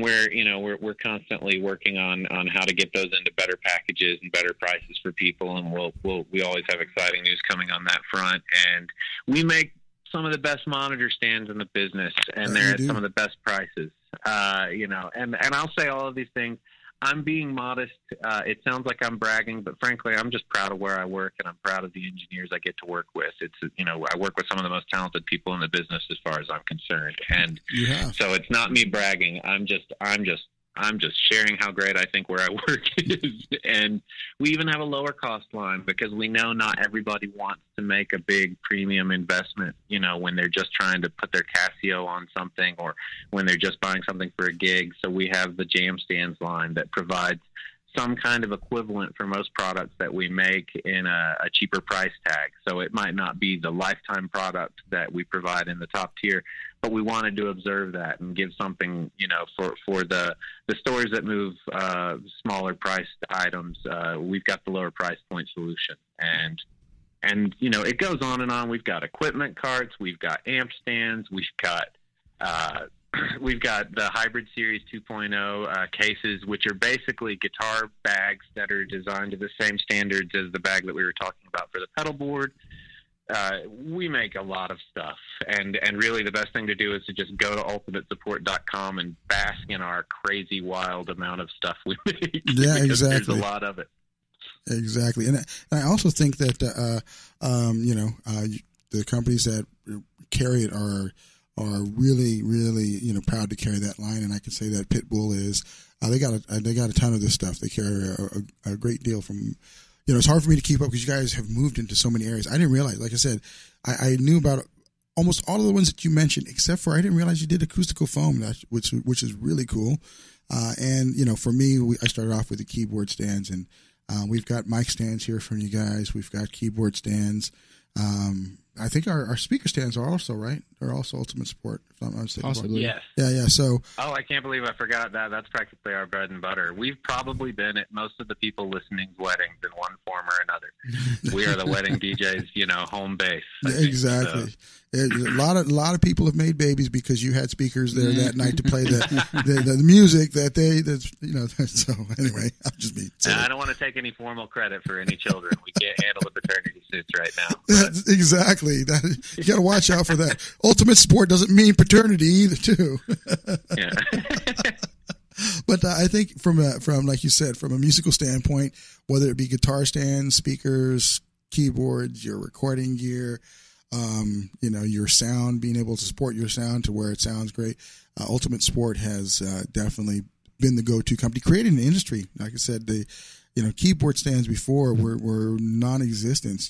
we're constantly working on how to get those into better packages and better prices for people, and we always have exciting news coming on that front. And we make some of the best monitor stands in the business, and they're at some of the best prices. And I'll say all of these things. I'm being modest. It sounds like I'm bragging, but frankly, I'm just proud of where I work, and I'm proud of the engineers I get to work with. It's, I work with some of the most talented people in the business as far as I'm concerned. And so it's not me bragging. I'm just sharing how great I think where I work is. And we even have a lower cost line because we know not everybody wants to make a big premium investment, when they're just trying to put their Casio on something or when they're just buying something for a gig. So we have the Jam Stands line that provides some kind of equivalent for most products that we make in a cheaper price tag. So it might not be the lifetime product that we provide in the top tier, but we wanted to observe that and give something, for the stores that move smaller priced items. We've got the lower price point solution, and it goes on and on. We've got equipment carts, we've got amp stands, we've got the Hybrid Series 2.0 cases, which are basically guitar bags that are designed to the same standards as the bag that we were talking about for the Pedalboard. We make a lot of stuff, and really the best thing to do is to just go to ultimatesupport.com and bask in our crazy wild amount of stuff we make. Yeah, exactly. There's a lot of it. Exactly, and I also think that the companies that carry it are really, really, proud to carry that line, and I can say that Pitbull is. They got a ton of this stuff. They carry a great deal from. It's hard for me to keep up because you guys have moved into so many areas. I didn't realize, like I said, I knew about almost all of the ones that you mentioned, except for I didn't realize you did acoustical foam, which is really cool. And for me, I started off with the keyboard stands, and we've got mic stands here from you guys. We've got keyboard stands. I think our speaker stands are also, right? They're also Ultimate Support, if I'm not mistaken. Possibly. Yes. Yeah. So. Oh, I can't believe I forgot that. That's practically our bread and butter. We've probably been at most of the people listening's weddings in one form or another. We are the wedding DJ's, home base. Exactly. So. A lot of people have made babies because you had speakers there that night to play the music So anyway, I'll just be. I don't want to take any formal credit for any children. We can't handle the paternity suits right now. Exactly. You got to watch out for that. Ultimate Sport doesn't mean paternity either, too. Yeah. But I think from like you said, from a musical standpoint, whether it be guitar stands, speakers, keyboards, your recording gear, your sound, being able to support your sound to where it sounds great, Ultimate Sport has definitely been the go-to company, creating an industry. Like I said, keyboard stands before were non-existent.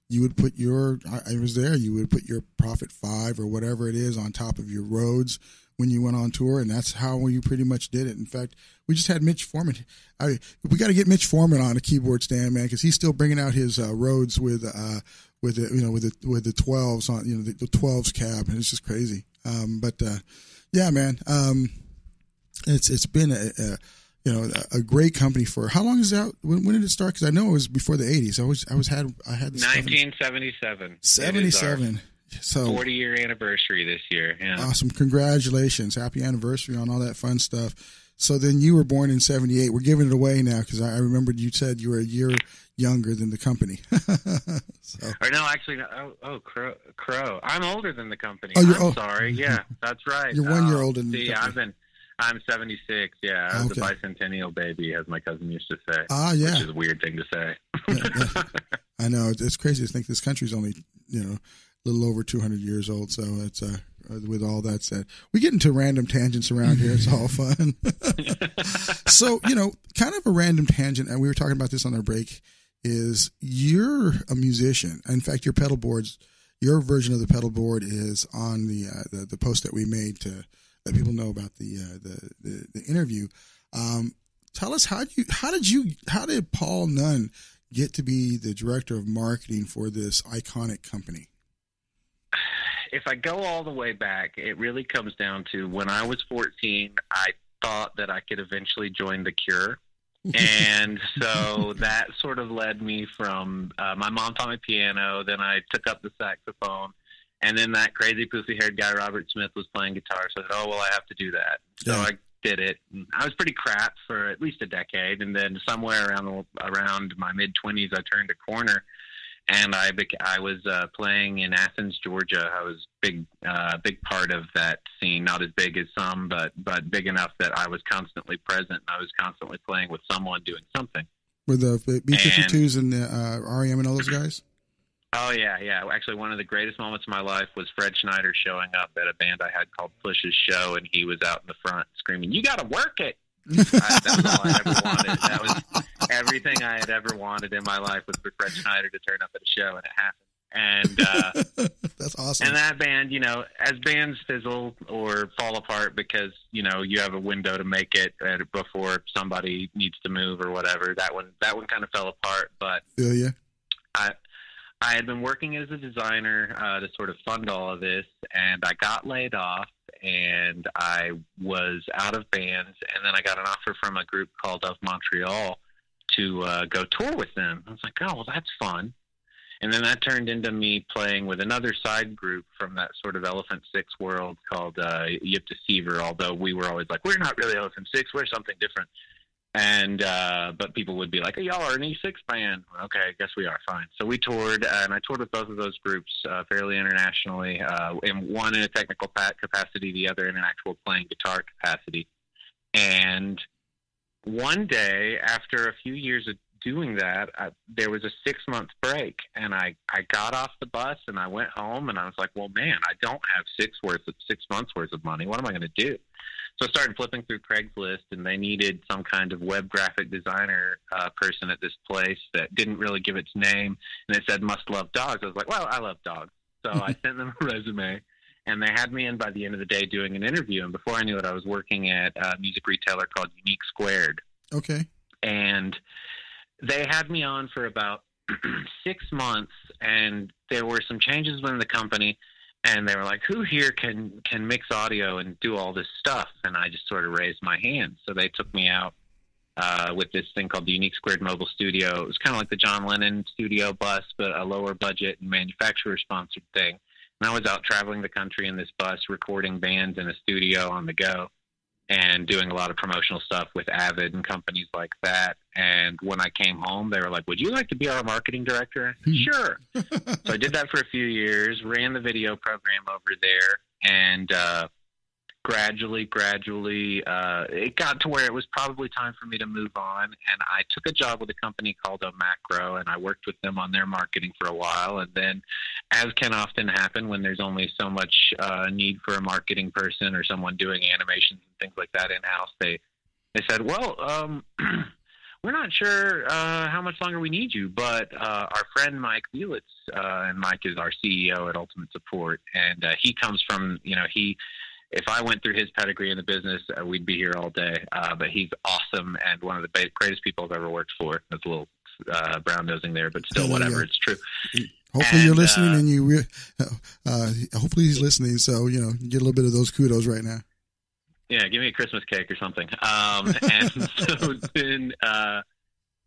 You would put your, I was there, you would put your Prophet 5 or whatever it is on top of your Rhodes when you went on tour, and that's how you pretty much did it. In fact, we just had Mitch Foreman. We got to get Mitch Foreman on a keyboard stand, man, because he's still bringing out his Rhodes with the 12s on, the 12s cab, and it's just crazy. Yeah, man, it's been a great company for how long is it out? When did it start? Because I know it was before the 80s. I had this 1977. 77. So 40-year anniversary this year. Yeah. Awesome. Congratulations. Happy anniversary on all that fun stuff. So then you were born in 78. We're giving it away now because I remembered you said you were a year younger than the company. Or no, actually, Crow. I'm older than the company. Oh, I'm sorry. Yeah, that's right. You're 1 year older than the company. company. I'm 76. Yeah, I was a bicentennial baby, as my cousin used to say. Yeah. Which is a weird thing to say. Yeah. I know. It's crazy to think this country's only, a little over 200 years old. So it's, with all that said, we get into random tangents around here. It's all fun. So, kind of a random tangent, and we were talking about this on our break, is you're a musician. In fact, your Pedalboards, your version of the Pedalboard is on the post that we made to let people know about the interview. Tell us how did Paul Nunn get to be the director of marketing for this iconic company? If I go all the way back, it really comes down to when I was 14, I thought that I could eventually join The Cure. And so that sort of led me from my mom taught me piano, then I took up the saxophone, and then that crazy pussy-haired guy Robert Smith was playing guitar, so I said, oh, well, I have to do that. So I did it. I was pretty crap for at least a decade, and then somewhere around my mid-20s, I turned a corner, and I was playing in Athens, Georgia. I was big part of that scene, not as big as some, but big enough that I was constantly present, and I was constantly playing with someone doing something. Were the B-52s and the REM and all those guys? Oh, yeah. Actually, one of the greatest moments of my life was Fred Schneider showing up at a band I had called Push's Show, and he was out in the front screaming, "You got to work it!" That was all I ever wanted. That was everything I had ever wanted in my life, was for Fred Schneider to turn up at a show, and it happened. And that's awesome. And that band, as bands fizzle or fall apart because, you have a window to make it before somebody needs to move or whatever, that one kind of fell apart. But yeah. I had been working as a designer to sort of fund all of this, and I got laid off, and I was out of bands, and then I got an offer from a group called Of Montreal to go tour with them. I was like, oh, well, that's fun. And then that turned into me playing with another side group from that sort of Elephant Six world called Yip Deceiver, although we were always like, we're not really Elephant Six, we're something different. And but people would be like, hey, y'all are an E6 band. Okay, I guess we are, fine. So we toured, and I toured with both of those groups fairly internationally, and one in a technical capacity, the other in an actual playing guitar capacity. And one day, after a few years of doing that, there was a 6-month break, and I got off the bus, and I went home, and I was like, well, man, I don't have 6 months worth of money. What am I going to do? So I started flipping through Craigslist, and they needed some kind of web graphic designer person at this place that didn't really give its name, and it said must love dogs. I was like, well, I love dogs. So I sent them a resume, and they had me in by the end of the day doing an interview. And before I knew it, I was working at a music retailer called Unique Squared. Okay. And they had me on for about 6 months, and there were some changes within the company. And they were like, who here can mix audio and do all this stuff? And I just sort of raised my hand. So they took me out with this thing called the Unique Squared Mobile Studio. It was kind of like the John Lennon studio bus, but a lower budget and manufacturer-sponsored thing. And I was out traveling the country in this bus, recording bands in a studio on the go, and doing a lot of promotional stuff with Avid and companies like that. And when I came home, they were like, would you like to be our marketing director? I said, sure. So I did that for a few years, ran the video program over there, and gradually, it got to where it was probably time for me to move on. And I took a job with a company called Macro, and I worked with them on their marketing for a while. And then, as can often happen when there's only so much need for a marketing person or someone doing animations and things like that in-house, they said, well, we're not sure how much longer we need you, but our friend Mike Bielitz, and Mike is our CEO at Ultimate Support, and he comes from, if I went through his pedigree in the business, we'd be here all day. But he's awesome and one of the greatest people I've ever worked for. That's a little brown-nosing there, but still, whatever. It's true. Hopefully you're listening, and hopefully he's listening, so, you get a little bit of those kudos right now. Yeah, give me a Christmas cake or something. And so then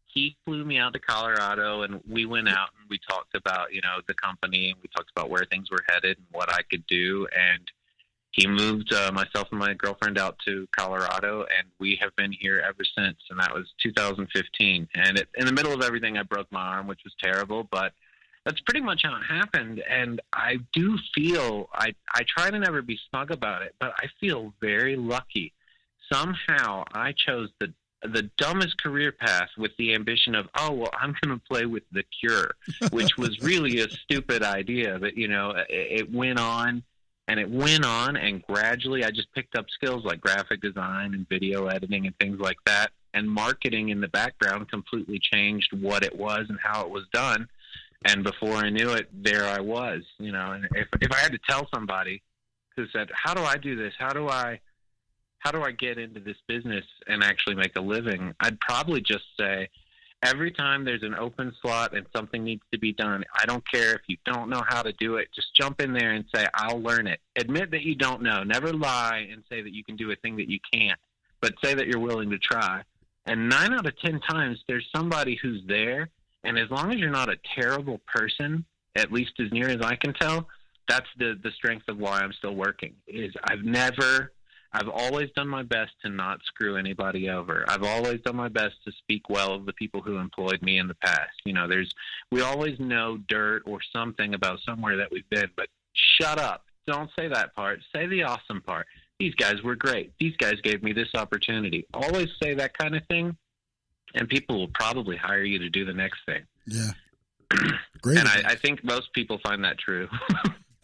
he flew me out to Colorado, and we went out and we talked about, the company, and we talked about where things were headed and what I could do. And he moved myself and my girlfriend out to Colorado, and we have been here ever since. And that was 2015. And in the middle of everything, I broke my arm, which was terrible, but that's pretty much how it happened. And I do feel, I try to never be smug about it, but I feel very lucky. Somehow I chose the dumbest career path with the ambition of, I'm going to play with The Cure, which was really a stupid idea. But, it went on and it went on, and gradually I just picked up skills like graphic design and video editing and things like that. And marketing in the background completely changed what it was and how it was done. And before I knew it, there I was, and if I had to tell somebody who said, how do I do this? How do I how do I get into this business and actually make a living? I'd probably just say, every time there's an open slot and something needs to be done, I don't care if you don't know how to do it. Just jump in there and say, I'll learn it. Admit that you don't know. Never lie and say that you can do a thing that you can't, but say that you're willing to try. And 9 out of 10 times, there's somebody who's there. And as long as you're not a terrible person, at least as near as I can tell, that's the strength of why I'm still working. Is I've always done my best to not screw anybody over. I've always done my best to speak well of the people who employed me in the past. You know, we always know dirt or something about somewhere that we've been, but shut up. Don't say that part. Say the awesome part. These guys were great. These guys gave me this opportunity. Always say that kind of thing, and people will probably hire you to do the next thing. Yeah. Great. And I think most people find that true.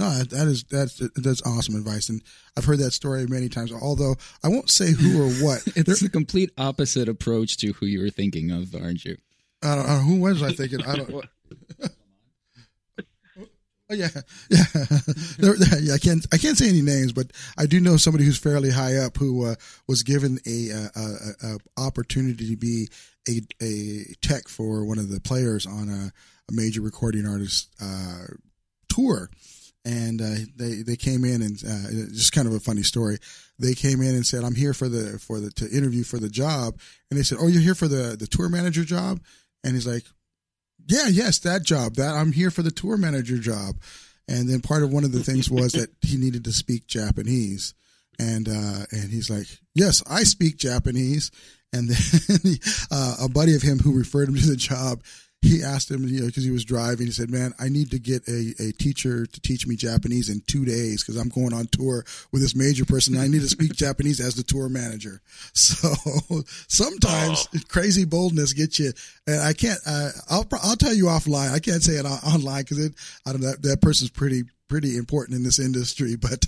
No, that's awesome advice, and I've heard that story many times. Although I won't say who or what. It's a complete opposite approach to who you were thinking of, aren't you? I don't know. Who was I thinking? I don't. Oh yeah. I can't say any names, but I do know somebody who's fairly high up who was given a opportunity to be a tech for one of the players on a major recording artist tour. And they came in and just kind of a funny story. They came in and said, "I'm here to interview for the job." And they said, "Oh, you're here for the tour manager job?" And he's like, "Yes, that job. That I'm here for the tour manager job." And then part of one of the things was that he needed to speak Japanese, and he's like, "Yes, I speak Japanese." And then a buddy of him who referred him to the job, he asked him, because he was driving, he said, "Man, I need to get a teacher to teach me Japanese in 2 days because I'm going on tour with this major person. And I need to speak Japanese as the tour manager." So sometimes crazy boldness gets you. And I can't. I'll tell you offline. I can't say it online because I don't know. That person's pretty important in this industry. But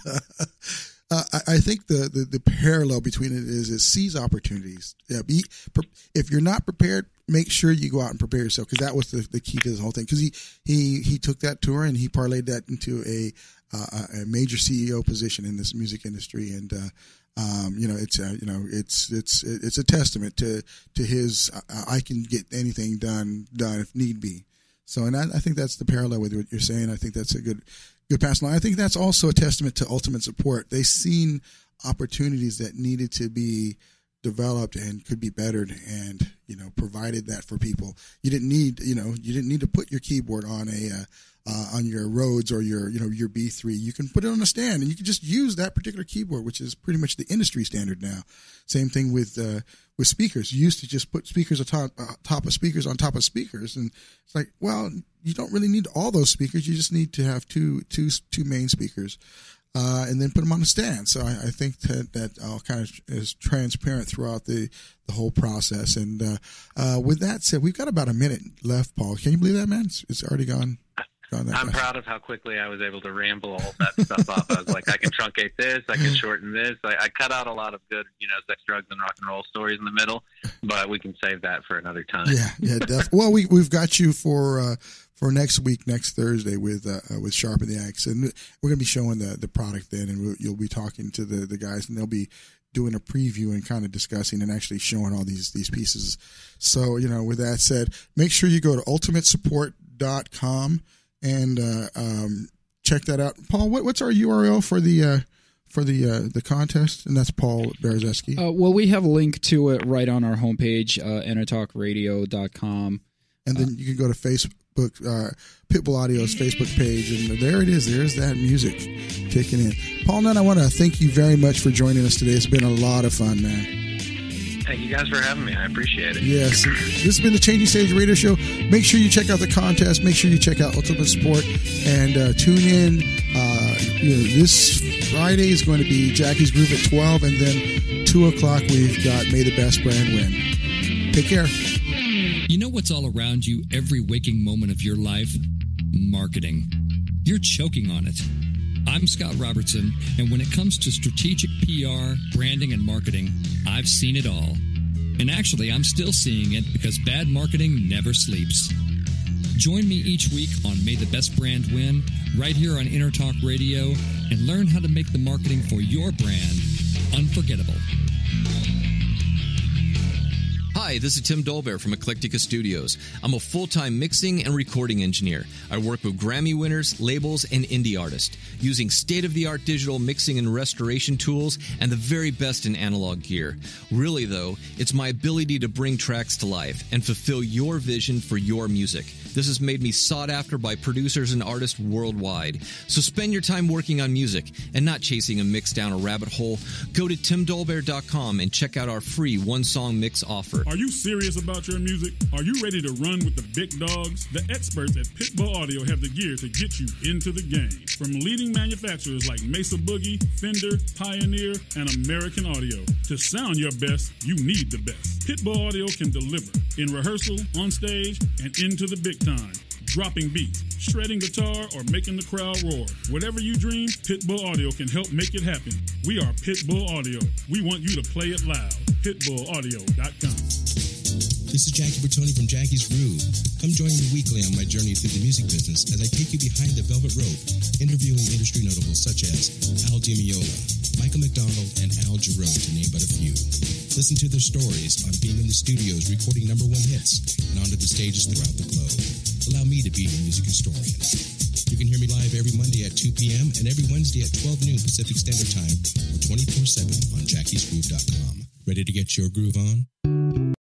I think the parallel between it is seize opportunities. Yeah, if you're not prepared, make sure you go out and prepare yourself, because that was the key to this whole thing. Because he took that tour and he parlayed that into a major CEO position in this music industry, and it's a testament to his I can get anything done if need be. So, and I think that's the parallel with what you're saying. I think that's a good pass line. I think that's also a testament to Ultimate Support. They seen opportunities that needed to be developed and could be bettered, and provided that for people. You didn't need to put your keyboard on on your Rhodes or your B3. You can put it on a stand and you can just use that particular keyboard, which is pretty much the industry standard now. Same thing with speakers. You used to just put speakers on top of speakers on top of speakers, and it's like, well, you don't really need all those speakers. You just need to have two main speakers. And then put them on a stand. So I think that all kind of is transparent throughout the whole process. And with that said, we've got about a minute left, Paul. Can you believe that, man? It's already gone. I'm proud of how quickly I was able to ramble all that stuff off. I was like, I can truncate this, I can shorten this. I cut out a lot of good, sex, drugs, and rock and roll stories in the middle, but we can save that for another time. Yeah, definitely. Well, we've got you for next week, next Thursday with Sharpen the Axe, and we're going to be showing the product then, and you'll be talking to the guys, and they'll be doing a preview and kind of discussing and actually showing all these pieces. So, with that said, make sure you go to ultimatesupport.com and check that out. Paul, what's our URL for the contest? And that's Paul Berezesky. Well, we have a link to it right on our homepage, entertalkradio.com. And then you can go to Facebook, Pitbull Audio's Facebook page, and there it is. There's that music kicking in. Paul Nunn, I want to thank you very much for joining us today. It's been a lot of fun, man. Thank you guys for having me. I appreciate it. Yes. This has been the Changing Stage Radio Show. Make sure you check out the contest. Make sure you check out Ultimate Support, and tune in. This Friday is going to be Jackie's Groove at 12, and then 2 o'clock we've got May the Best Brand Win. Take care. You know what's all around you every waking moment of your life? Marketing. You're choking on it. I'm Scott Robertson, and when it comes to strategic PR, branding, and marketing, I've seen it all. And actually, I'm still seeing it because bad marketing never sleeps. Join me each week on May the Best Brand Win, right here on Intertalk Radio, and learn how to make the marketing for your brand unforgettable. Hi, this is Tim Dolbear from Eclectica Studios. I'm a full-time mixing and recording engineer. I work with Grammy winners, labels, and indie artists, using state-of-the-art digital mixing and restoration tools and the very best in analog gear. Really, though, it's my ability to bring tracks to life and fulfill your vision for your music. This has made me sought after by producers and artists worldwide. So spend your time working on music and not chasing a mix down a rabbit hole. Go to timdolbear.com and check out our free one-song mix offer. Are you serious about your music? Are you ready to run with the big dogs? The experts at Pitbull Audio have the gear to get you into the game. From leading manufacturers like Mesa Boogie, Fender, Pioneer, and American Audio. To sound your best, you need the best. Pitbull Audio can deliver in rehearsal, on stage, and into the big time. Dropping beats, shredding guitar, or making the crowd roar. Whatever you dream, Pitbull Audio can help make it happen. We are Pitbull Audio. We want you to play it loud. PitbullAudio.com. This is Jackie Bertoni from Jackie's Groove. Come join me weekly on my journey through the music business as I take you behind the velvet rope, interviewing industry notables such as Al DiMeola, Michael McDonald, and Al Jarreau, to name but a few. Listen to their stories on being in the studios recording #1 hits and onto the stages throughout the globe. Allow me to be your music historian. You can hear me live every Monday at 2 p.m. and every Wednesday at 12 noon Pacific Standard Time or 24/7 on jackiesgroove.com. Ready to get your groove on?